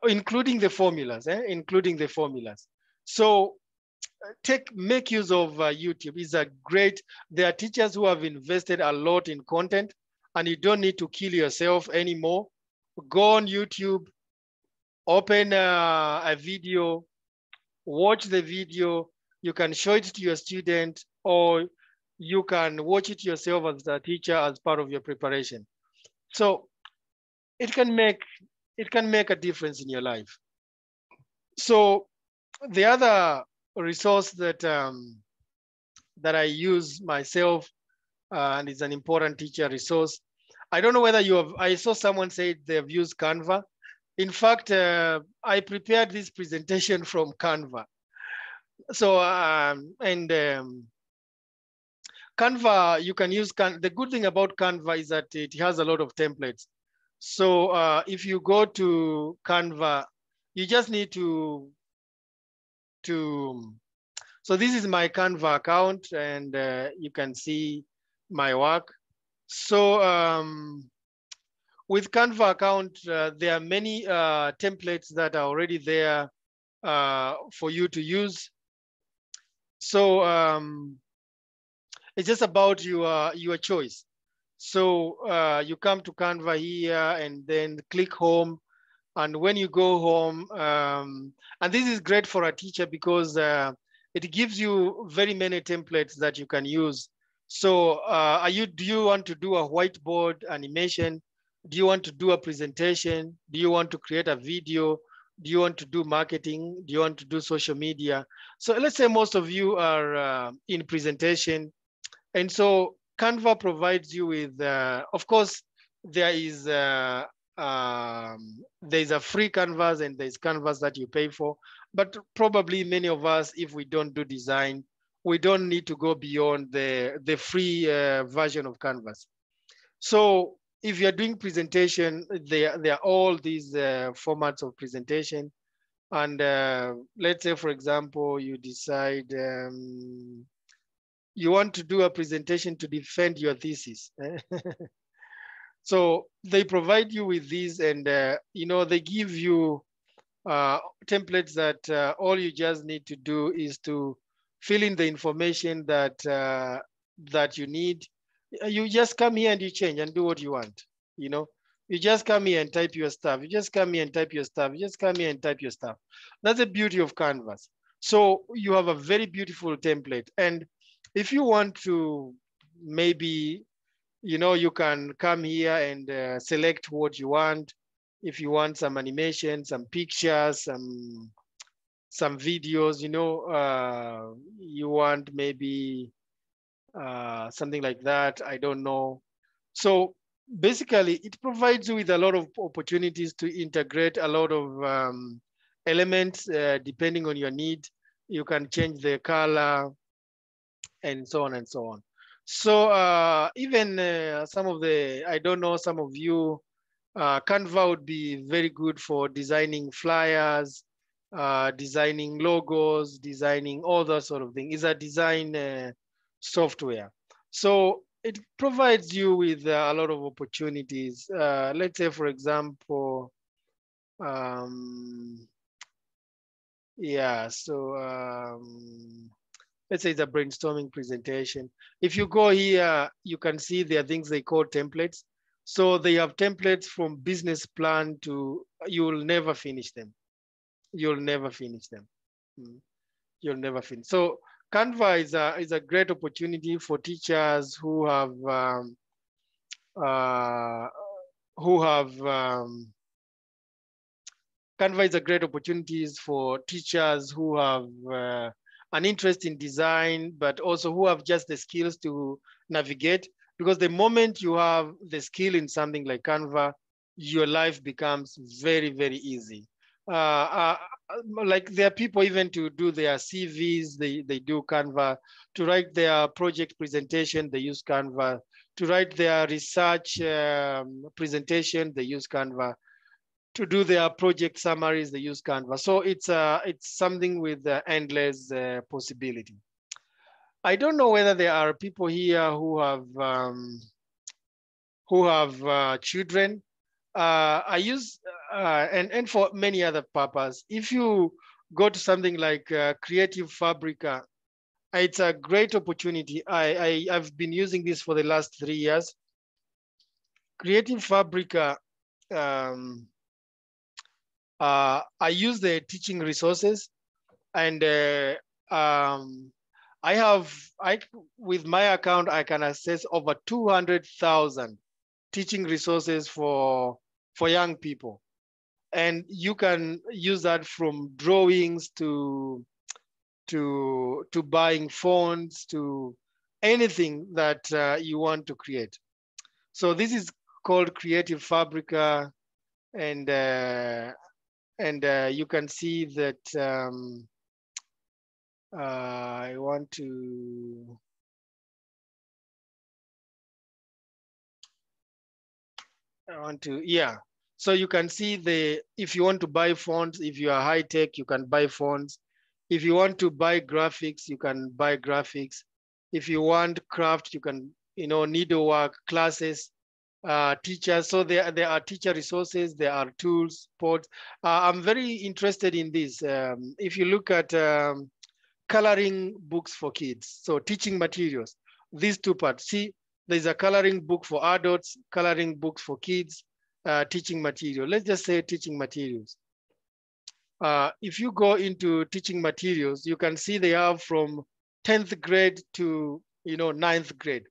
including the formulas, including the formulas. So make use of YouTube. It's a great, there are teachers who have invested a lot in content and you don't need to kill yourself anymore. Go on YouTube, open a video, watch the video. You can show it to your student or you can watch it yourself as a teacher as part of your preparation. So it can make a difference in your life. So the other resource that that I use myself and is an important teacher resource. I don't know whether you have, I saw someone say they've used Canva. In fact, I prepared this presentation from Canva. So, Canva, you can use, the good thing about Canva is that it has a lot of templates. So if you go to Canva, you just need to, so this is my Canva account and you can see my work. So with Canva account, there are many templates that are already there for you to use. So it's just about your choice. So you come to Canva here and then click home. And when you go home, and this is great for a teacher because it gives you very many templates that you can use. So do you want to do a whiteboard animation? Do you want to do a presentation? Do you want to create a video? Do you want to do marketing? Do you want to do social media? So let's say most of you are in presentation. And so Canva provides you with, of course, there's a free canvas and there's canvas that you pay for, but probably many of us, if we don't do design, we don't need to go beyond the free version of Canvas. So if you're doing presentation, there are all these formats of presentation. And let's say, for example, you decide you want to do a presentation to defend your thesis. So they provide you with these and, you know, they give you templates that all you just need to do is to fill in the information that, that you need. You just come here and you change and do what you want, you know. You just come here and type your stuff. You just come here and type your stuff. You just come here and type your stuff. That's the beauty of Canvas. So you have a very beautiful template. And if you want to maybe, you know, you can come here and select what you want. If you want some animation, some pictures, some videos, you know, you want maybe something like that, I don't know. So basically it provides you with a lot of opportunities to integrate a lot of elements depending on your need. You can change the color and so on and so on. So even some of the, I don't know, some of you, Canva would be very good for designing flyers, designing logos, designing all that sort of thing. It's a design software. So it provides you with a lot of opportunities. Let's say, for example, yeah, so let's say it's a brainstorming presentation. If you go here, you can see there are things they call templates. So they have templates from business plan to, you'll never finish them. You'll never finish them. You'll never finish. So Canva is a great opportunity for teachers who have uh, Canva is a great opportunity for teachers who have an interest in design, but also who have just the skills to navigate. Because the moment you have the skill in something like Canva, your life becomes very, very easy. Like there are people even to do their CVs, they do Canva. To write their project presentation, they use Canva. To write their research presentation, they use Canva. To do their project summaries, they use Canva. So it's something with endless possibility. I don't know whether there are people here who have children. I use and for many other purposes. If you go to something like Creative Fabrica, it's a great opportunity. I've been using this for the last 3 years. Creative Fabrica. I use the teaching resources, and with my account, I can access over 200,000 teaching resources for young people. And you can use that from drawings to buying fonts to anything that you want to create. So this is called Creative Fabrica, and you can see that I want to yeah. So you can see if you want to buy fonts, if you are high tech, you can buy fonts. If you want to buy graphics, you can buy graphics. If you want craft, you can, needlework, classes, teachers. So there are teacher resources, there are tools, ports. I'm very interested in this. If you look at coloring books for kids, so teaching materials, these two parts. See, there's a coloring book for adults, coloring books for kids, teaching material. Let's just say teaching materials. If you go into teaching materials, you can see they have from 10th grade to 9th grade.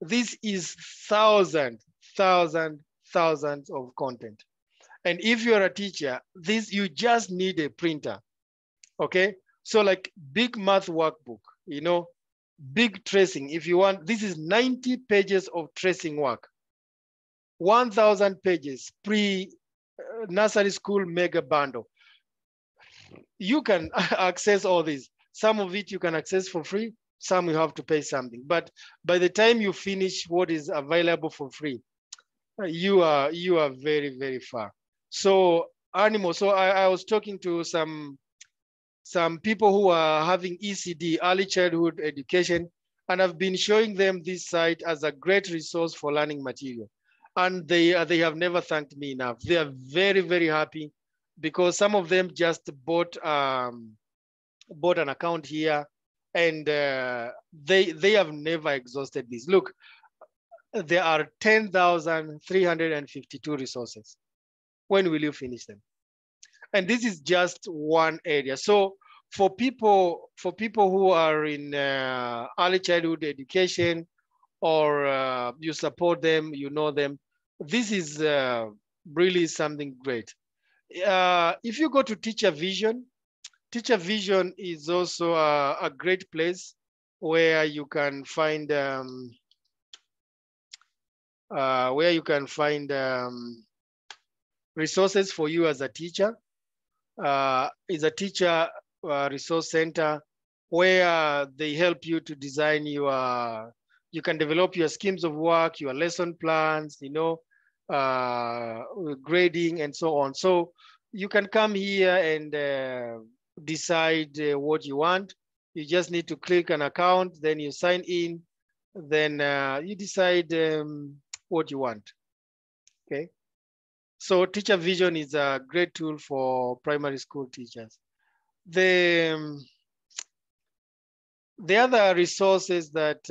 This is thousands of content. And if you're a teacher, you just need a printer, okay? So like big math workbook, big tracing. If you want, this is 90 pages of tracing work, 1,000 pages, nursery school mega bundle. You can access all these. Some of it you can access for free, some you have to pay something. But by the time you finish what is available for free, you are very, very far. So so I was talking to some people who are having ECD, early childhood education, and I've been showing them this site as a great resource for learning material. And they have never thanked me enough. They are very, very happy because some of them just bought an account here, and they have never exhausted this. Look, there are 10,352 resources. When will you finish them? And this is just one area. So for people who are in early childhood education, or you support them, you know them, this is really something great. If you go to Teacher Vision is also a great place where you can find resources for you as a teacher. Is a teacher resource center where they help you to design you can develop your schemes of work, your lesson plans, grading and so on. So you can come here and decide what you want. You just need to click an account, then you sign in, then you decide what you want, okay? So Teacher Vision is a great tool for primary school teachers. The other resources that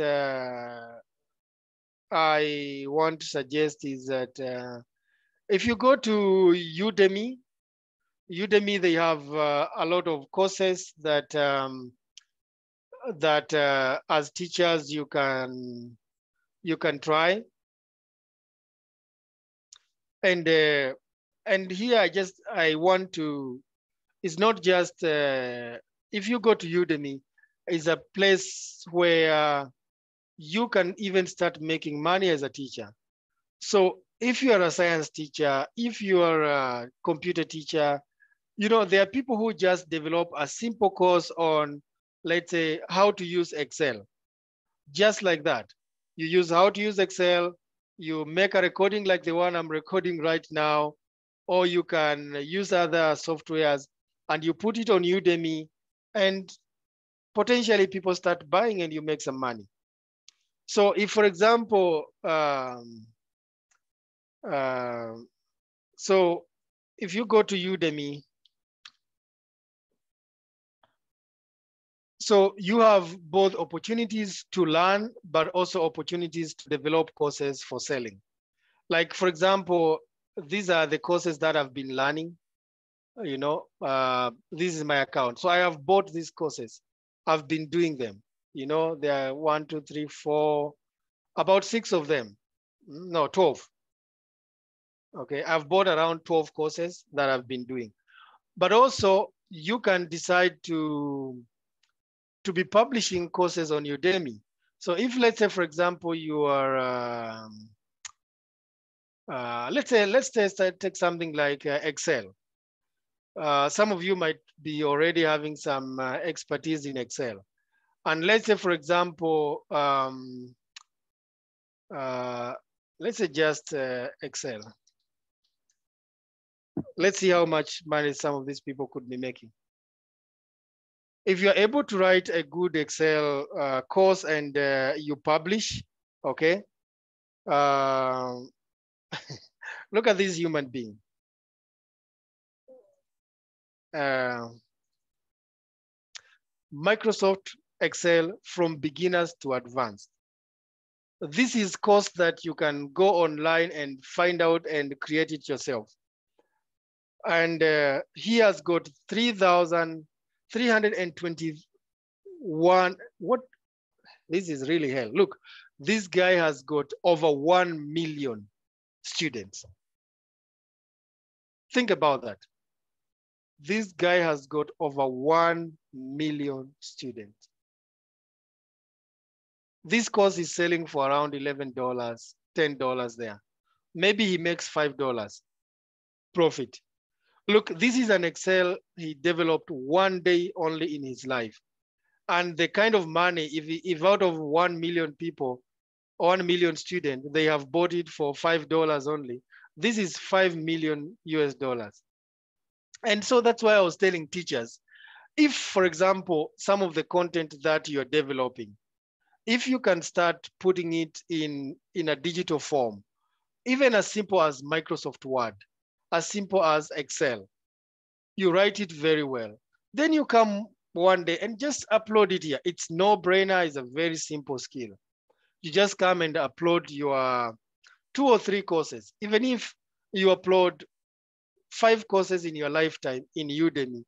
I want to suggest is that if you go to Udemy, they have a lot of courses that as teachers you can try. And here I want to, it's not just if you go to Udemy, it's a place where you can even start making money as a teacher. So if you are a science teacher, if you are a computer teacher, you know, there are people who just develop a simple course on, let's say, how to use Excel. Just like that. You use how to use Excel, you make a recording like the one I'm recording right now, or you can use other softwares and you put it on Udemy, and potentially people start buying and you make some money. So if, for example, so if you go to Udemy, so you have both opportunities to learn, but also opportunities to develop courses for selling. Like, for example, these are the courses that I've been learning. You know, this is my account. So I have bought these courses. I've been doing them. You know, there are 1, 2, 3, 4, about 6 of them. No, 12. Okay, I've bought around 12 courses that I've been doing. But also, you can decide to be publishing courses on Udemy. So if, let's say, for example, you are, let's take something like Excel. Some of you might be already having some expertise in Excel. And let's say, for example, let's say just Excel. Let's see how much money some of these people could be making. If you're able to write a good Excel course and you publish, okay? Look at this human being. Microsoft Excel from beginners to advanced. This is course that you can go online and find out and create it yourself. And he has got 3,321. What? This is really hell. Look, this guy has got over 1 million students. Think about that. This guy has got over 1 million students. This course is selling for around $11, $10 there. Maybe he makes $5 profit. Look, this is an Excel he developed one day only in his life. And the kind of money, if out of 1 million people, 1 million students, they have bought it for $5 only, this is $5 million US dollars. And so that's why I was telling teachers, if, for example, some of the content that you're developing, if you can start putting it in a digital form, even as simple as Microsoft Word, as simple as Excel, you write it very well. Then you come one day and just upload it here. It's no brainer, it's a very simple skill. You just come and upload your 2 or 3 courses. Even if you upload 5 courses in your lifetime in Udemy,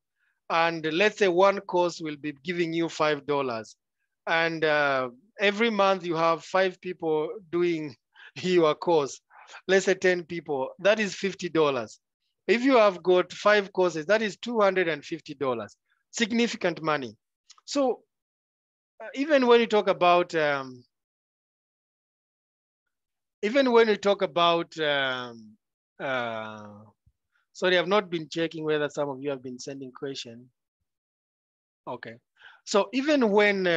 and let's say one course will be giving you $5, and every month you have 5 people doing your course, let's say 10 people, that is $50. If you have got 5 courses, that is $250, significant money. So even when you talk about, sorry, I've not been checking whether some of you have been sending questions. Okay, so even when we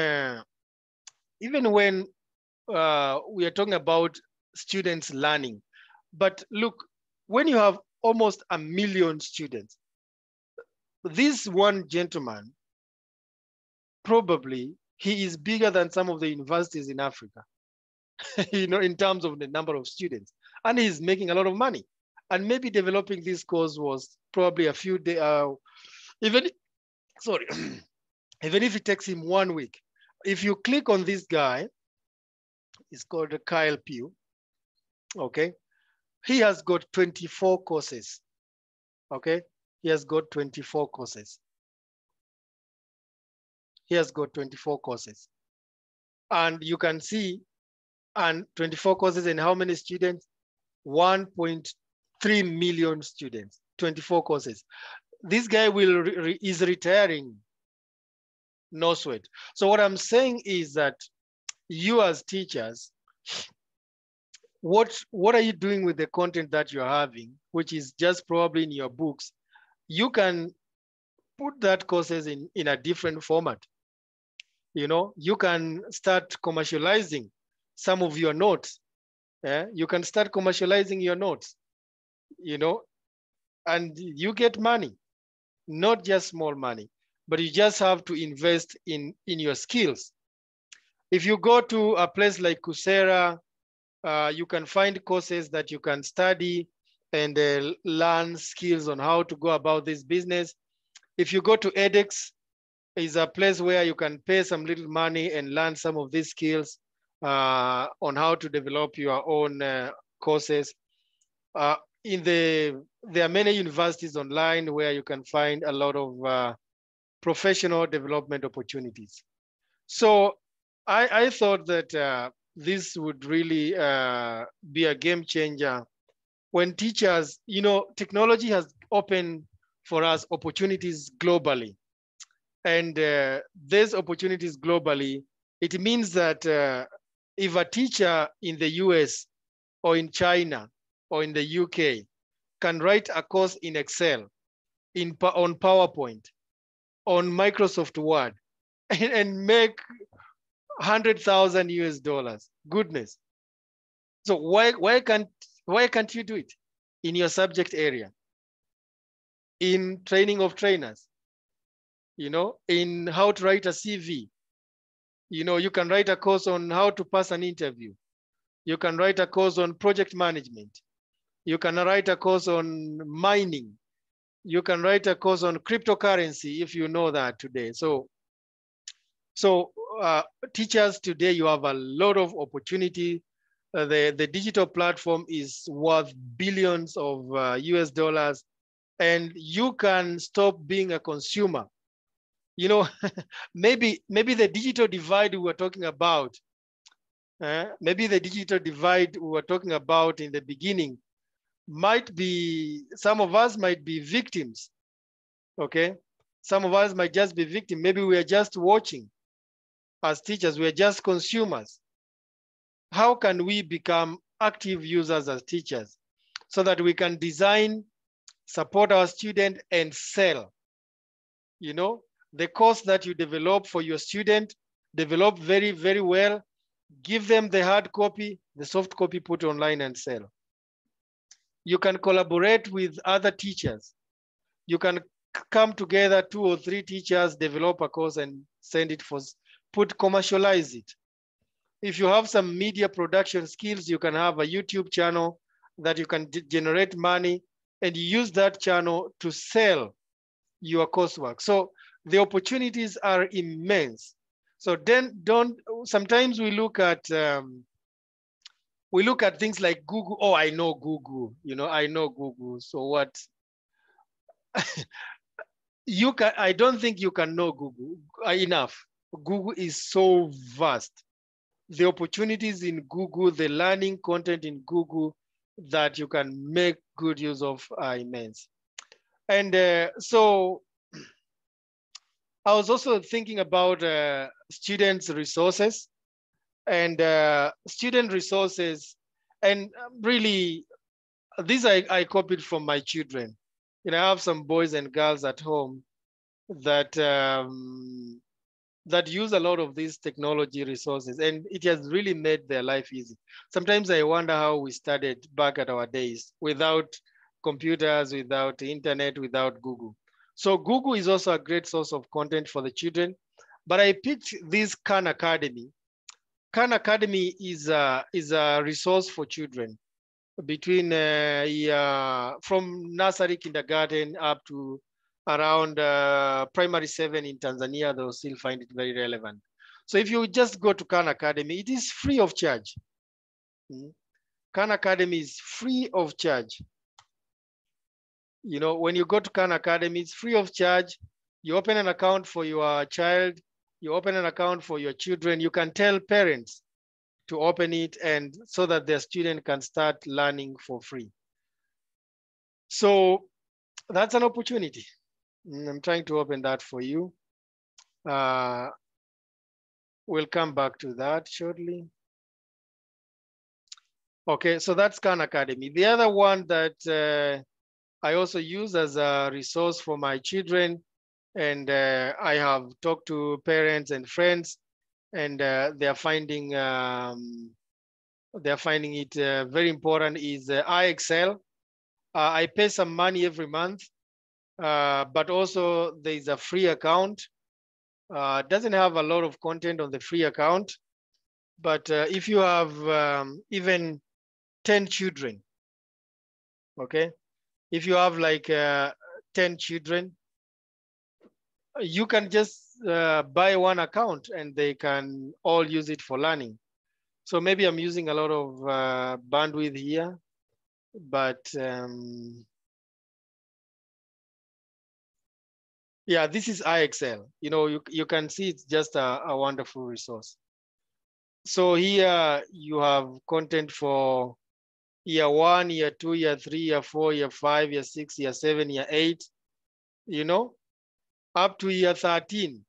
are talking about students learning, but look, when you have almost 1 million students, this one gentleman, probably he is bigger than some of the universities in Africa, you know, in terms of the number of students, and he's making a lot of money. And maybe developing this course was probably a few days, even if it takes him 1 week, if you click on this guy, it's called Kyle Pugh, okay? He has got 24 courses, okay? He has got 24 courses. He has got 24 courses. And you can see, and 24 courses and how many students? 1.3 million students, 24 courses. This guy is retiring, no sweat. So what I'm saying is that you as teachers, what are you doing with the content that you're having, which is just probably in your books? You can put that courses in a different format. You know, you can start commercializing some of your notes. You can start commercializing your notes, you know, and you get money, not just small money, but you just have to invest in your skills. If you go to a place like Coursera, you can find courses that you can study and learn skills on how to go about this business. If you go to edX, is a place where you can pay some little money and learn some of these skills on how to develop your own courses. There are many universities online where you can find a lot of professional development opportunities. So I thought that this would really be a game changer when teachers, you know, technology has opened for us opportunities globally. And there's opportunities globally. It means that if a teacher in the US or in China or in the UK can write a course in Excel, on PowerPoint, on Microsoft Word, and make 100,000 US dollars, goodness. So why can't you do it in your subject area, in training of trainers? You know, in how to write a CV. You know, you can write a course on how to pass an interview. You can write a course on project management. You can write a course on mining. You can write a course on cryptocurrency if you know that today. So teachers today, you have a lot of opportunity. The digital platform is worth billions of US dollars, and you can stop being a consumer. You know, maybe the digital divide we were talking about, maybe the digital divide we were talking about in the beginning might be, some of us might be victims, okay? Some of us might just be victims. Maybe we are just watching as teachers, we are just consumers. How can we become active users as teachers so that we can design, support our student and sell, you know? The course that you develop for your student, develop very, very well, give them the hard copy, the soft copy, put online and sell. You can collaborate with other teachers. You can come together, 2 or 3 teachers, develop a course and send it commercialize it. If you have some media production skills, you can have a YouTube channel that you can generate money and use that channel to sell your coursework. So the opportunities are immense. So then sometimes we look at things like Google. Oh, I know Google, you know, I know Google. So what? I don't think you can know Google enough. Google is so vast. The opportunities in Google, the learning content in Google that you can make good use of are immense. And so I was also thinking about students' resources and student resources. And really, these I copied from my children. You know, I have some boys and girls at home that that use a lot of these technology resources, and it has really made their life easy. Sometimes I wonder how we started back at our days without computers, without internet, without Google. So Google is also a great source of content for the children. But I picked this Khan Academy. Khan Academy is a resource for children between from nursery, kindergarten up to around primary 7 in Tanzania. They'll still find it very relevant. So if you just go to Khan Academy, it is free of charge. Khan Academy is free of charge. You know, when you go to Khan Academy, it's free of charge. You open an account for your child, you open an account for your children. You can tell parents to open it and so that their student can start learning for free. So that's an opportunity. I'm trying to open that for you. We'll come back to that shortly. Okay, so that's Khan Academy. The other one that I also use as a resource for my children, and I have talked to parents and friends, and they're finding it very important, is iExcel. I pay some money every month, but also there's a free account. Doesn't have a lot of content on the free account, but if you have even 10 children, okay? If you have like 10 children, you can just buy one account and they can all use it for learning. So maybe I'm using a lot of bandwidth here, but yeah, this is iExcel. You know, you can see it's just a wonderful resource. So here you have content for year 1, year 2, year 3, year 4, year 5, year 6, year 7, year 8, you know, up to year 13.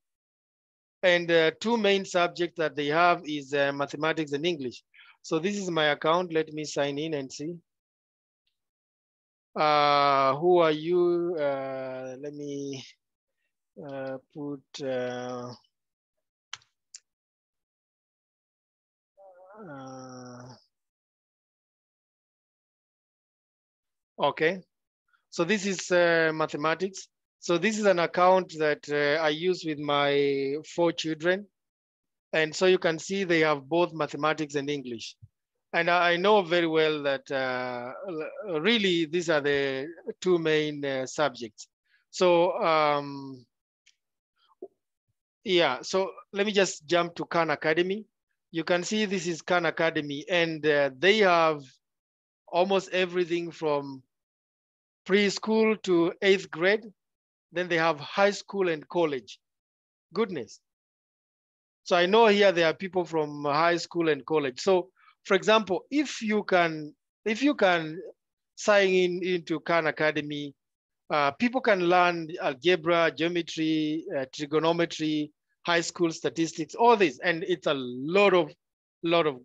And two main subjects that they have is mathematics and English. So this is my account. Let me sign in and see. Who are you? Let me put okay. So this is mathematics. So this is an account that I use with my 4 children. And so you can see they have both mathematics and English. And I know very well that really these are the 2 main subjects. So yeah, so let me just jump to Khan Academy. You can see this is Khan Academy, and they have almost everything from preschool to 8th grade. Then they have high school and college. Goodness. So I know here there are people from high school and college. So for example, if you can sign into Khan Academy, people can learn algebra, geometry, trigonometry, high school statistics, all this, and it's a lot of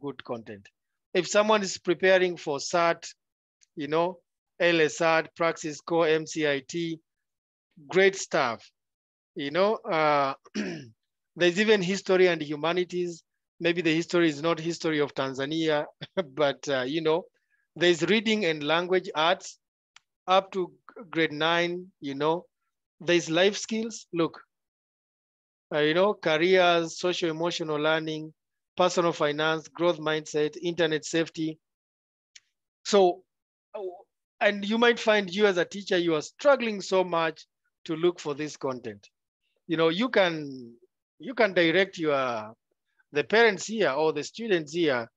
good content. If someone is preparing for SAT, you know, LSAT, Praxis Core, MCIT, great stuff. You know, there's even history and humanities. Maybe the history is not history of Tanzania, but you know, there's reading and language arts up to grade 9, you know. There's life skills, look, you know, careers, social emotional learning, personal finance, growth mindset, internet safety. So, and you might find you as a teacher, you are struggling so much to look for this content. You know, you can direct the parents here or the students here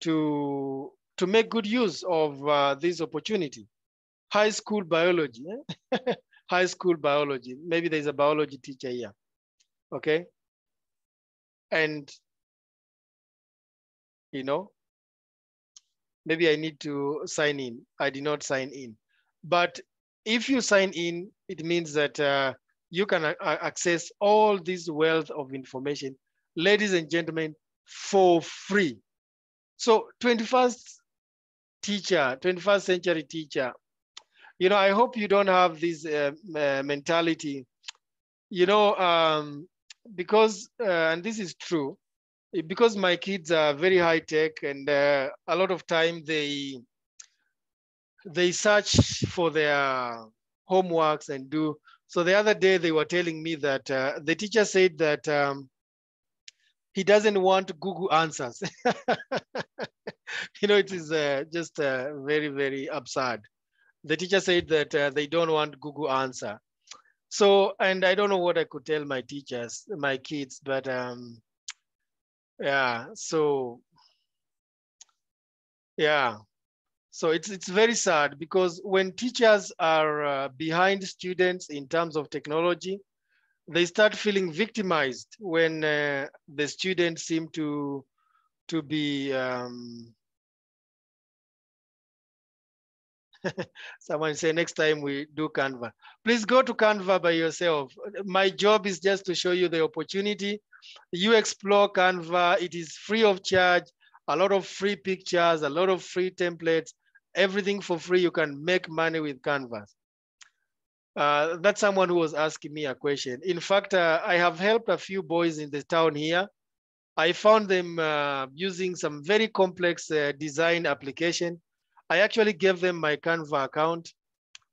to make good use of this opportunity. High school biology, high school biology. Maybe there's a biology teacher here, okay? And, you know, maybe I need to sign in. I did not sign in. But if you sign in, it means that you can access all this wealth of information, ladies and gentlemen, for free. So 21st century teacher, you know, I hope you don't have this mentality, you know, because, and this is true, because my kids are very high tech, and a lot of time they search for their homeworks and do. So the other day they were telling me that the teacher said that he doesn't want Google answers. You know, it is just very, very absurd. The teacher said that they don't want Google answer. So, and I don't know what I could tell my teachers, my kids, but Yeah, so yeah. So it's very sad because when teachers are behind students in terms of technology, they start feeling victimized when the students seem to be someone say next time we do Canva. Please go to Canva by yourself. My job is just to show you the opportunity. You explore Canva. It is free of charge. A lot of free pictures, a lot of free templates, everything for free. You can make money with Canva. That's someone who was asking me a question. In fact, I have helped a few boys in the town here. I found them using some very complex design application. I actually gave them my Canva account,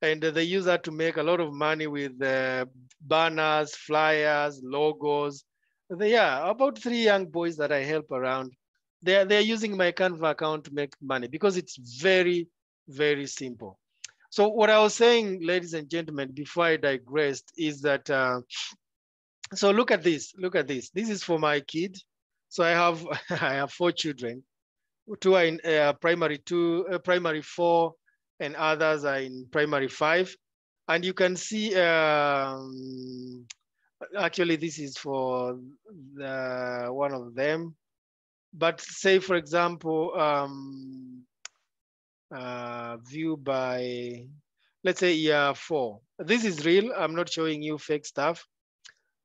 and they use that to make a lot of money with banners, flyers, logos. Yeah, about 3 young boys that I help around. They're using my Canva account to make money because it's very, very simple. So what I was saying, ladies and gentlemen, before I digressed, is that, so look at this, look at this. This is for my kid. So I have, I have 4 children. 2 are in primary 4, and others are in primary 5. And you can see, actually this is for one of them. But say, for example, view by, let's say year 4. This is real. I'm not showing you fake stuff.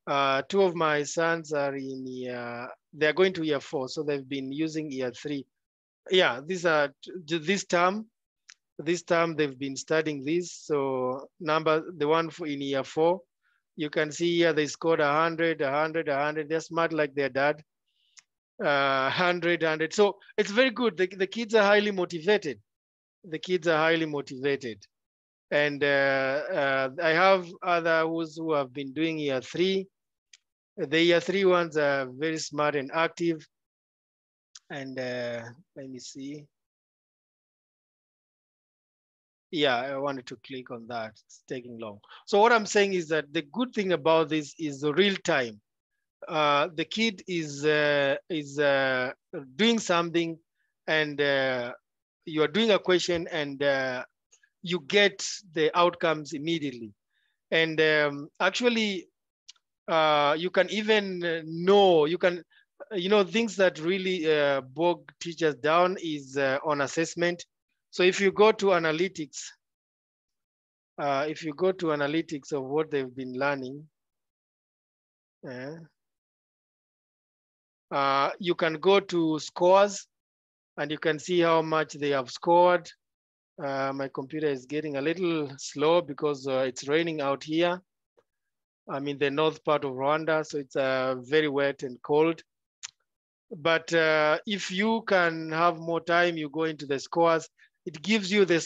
2 of my sons are in they're going to year 4. So they've been using year 3. Yeah, these are this term they've been studying this. So the one in year 4, you can see here they scored 100, 100, 100. They're smart like their dad. 100, 100. So it's very good. The kids are highly motivated. The kids are highly motivated. And I have others who have been doing year 3. The year 3 ones are very smart and active. And let me see. Yeah, I wanted to click on that. It's taking long. So what I'm saying is that the good thing about this is the real time. The kid is doing something, and you are doing a question, and you get the outcomes immediately. And actually, you can even know, things that really bog teachers down is on assessment. So if you go to analytics, of what they've been learning, you can go to scores, and you can see how much they have scored. My computer is getting a little slow because it's raining out here. I'm in the north part of Rwanda, so it's very wet and cold. But if you can have more time, you go into the scores. It gives you the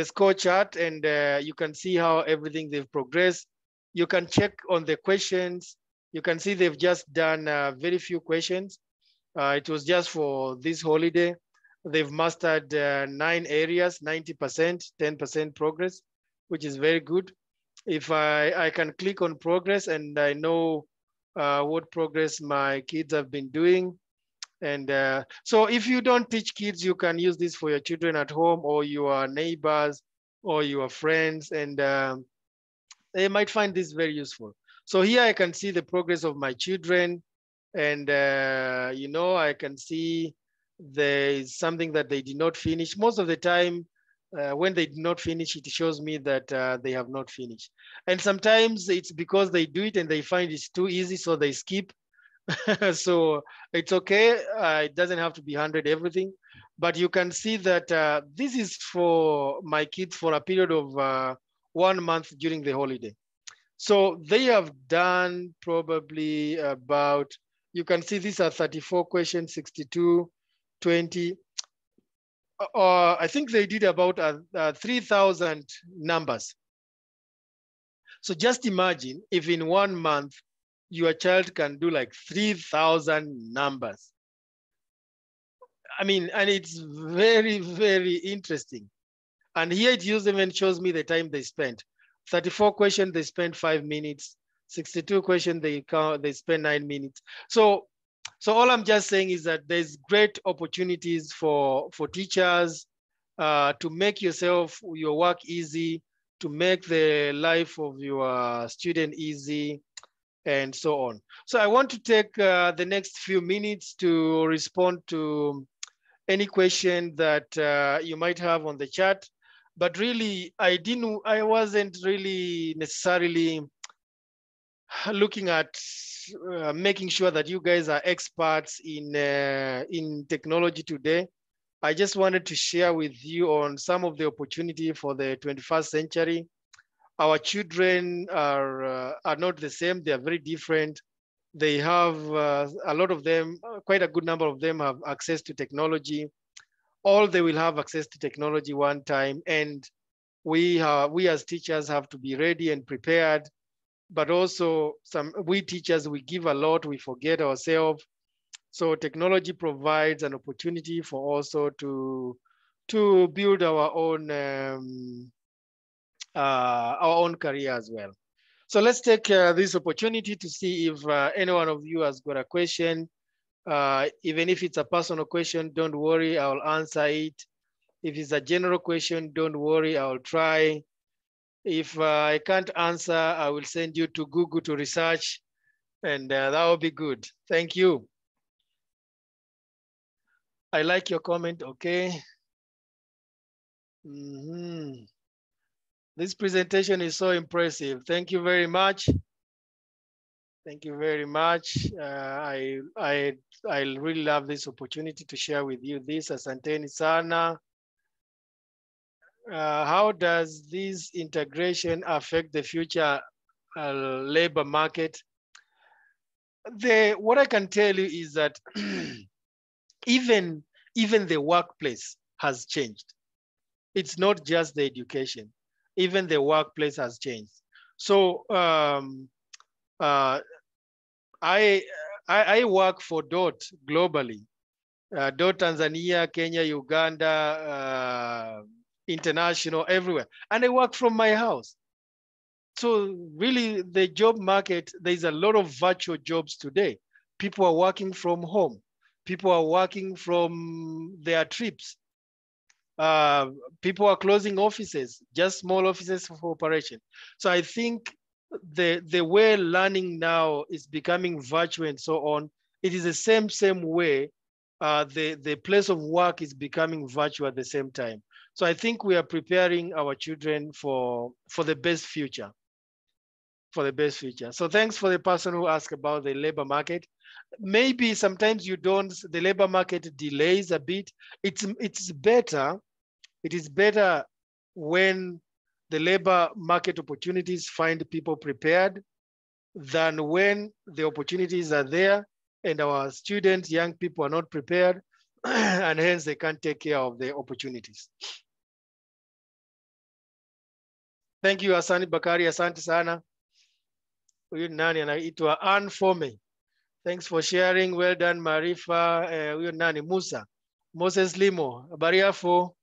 score chart, and you can see how everything they've progressed. You can check on the questions. You can see they've just done very few questions. It was just for this holiday. They've mastered 9 areas, 90%, 10% progress, which is very good. If I can click on progress, and I know what progress my kids have been doing. And so if you don't teach kids, you can use this for your children at home, or your neighbors, or your friends, and they might find this very useful. So here I can see the progress of my children, and I can see there is something that they did not finish. Most of the time, when they did not finish, it shows me that they have not finished. And sometimes it's because they do it and they find it's too easy, so they skip. So it's okay. It doesn't have to be 100 everything, but you can see that this is for my kids for a period of 1 month during the holiday. So they have done probably about, you can see these are 34 questions, 62, 20. I think they did about 3,000 numbers. So just imagine if in 1 month, your child can do like 3,000 numbers. I mean, and it's very, very interesting. And here it even shows me the time they spent. 34 questions, they spent 5 minutes. 62 questions, they spend 9 minutes. So all I'm just saying is that there's great opportunities for teachers to make your work easy, to make the life of your student easy, and so on. So I want to take the next few minutes to respond to any question that you might have on the chat. But really, I wasn't really necessarily looking at making sure that you guys are experts in technology today. I just wanted to share with you on some of the opportunity for the 21st century. Our children are not the same; they are very different. They have a lot of them, quite a good number of them, have access to technology. All they will have access to technology one time, and we as teachers have to be ready and prepared. But also, we teachers, we give a lot, we forget ourselves. So technology provides an opportunity for also to build our own career as well. So let's take this opportunity to see if any one of you has got a question. Even if it's a personal question, don't worry, I'll answer it. If it's a general question, don't worry, I'll try. If I can't answer, I will send you to Google to research, and that will be good. Thank you. I like your comment, okay. This presentation is so impressive. Thank you very much. Thank you very much. I really love this opportunity to share with you this. Asanteni sana. How does this integration affect the future labor market? What I can tell you is that even the workplace has changed. It's not just the education. Even the workplace has changed. So I work for DOT globally. DOT Tanzania, Kenya, Uganda, international, everywhere. And I work from my house. So really the job market, there's a lot of virtual jobs today. People are working from home. People are working from their trips. People are closing offices, just small offices for operation. So I think the way learning now is becoming virtual and so on, it is the same way the place of work is becoming virtual at the same time. So I think we are preparing our children for the best future. For the best future. So thanks for the person who asked about the labor market. Maybe sometimes the labor market delays a bit. It's better. It is better when the labor market opportunities find people prepared than when the opportunities are there and our students, young people are not prepared and hence they can't take care of the opportunities. Thank you, Asani Bakari. Asante sana. Huyu nani anaitwa Ann Fome. Thanks for sharing. Well done, Marifa. Huyu nani Musa. Moses Limo. Habari yako?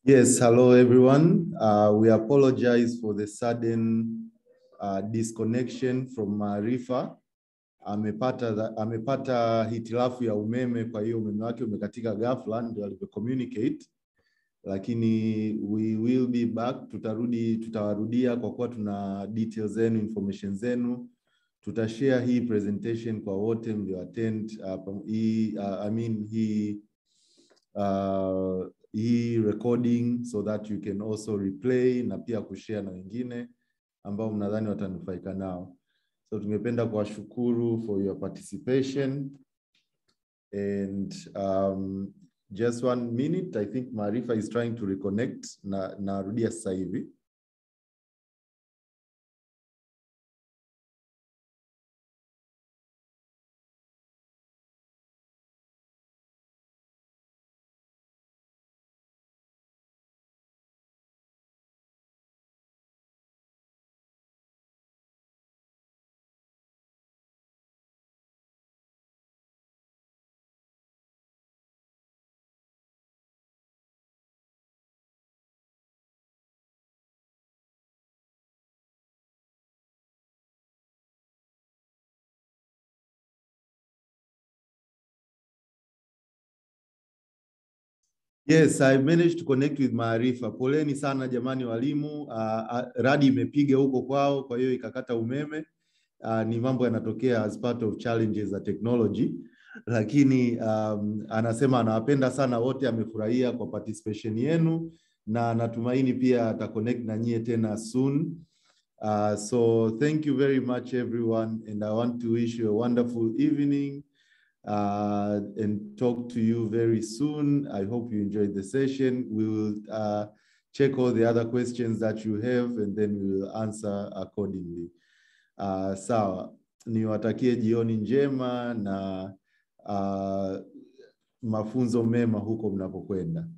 Yes, hello everyone. We apologize for the sudden disconnection from Maarifa. Amepata hitilafu ya umeme, kwa hiyo umeme wake umekatika ghafla, ndio alivyo-communicate. Lakini we will be back, tutawarudia kwa kuwa tuna details zenu, information zenu. Tutashare hii presentation kwa wote mlio attend hii recording, so that you can also replay na pia kushare na wengine ambao mnadhani watanufaika nao. So tungependa kuwashukuru for your participation, and just 1 minute, I think Maarifa is trying to reconnect na rudia sasa hivi. Yes, I managed to connect with Maarifa. Poleni sana jamani walimu. Radi imepiga huko kwao, kwa hiyo ikakata umeme. Ni mambo yanatokea as part of challenges za technology. Lakini anasema anawapenda sana wote, amefurahia kwa participation yenu, na natumaini pia ataconnect na nyie tena soon. So thank you very much everyone, and I want to wish you a wonderful evening. And talk to you very soon. I hope you enjoyed the session. We will check all the other questions that you have, and then we will answer accordingly. Sawa, niwatakie jioni njema na mafunzo mema huko mnapokwenda.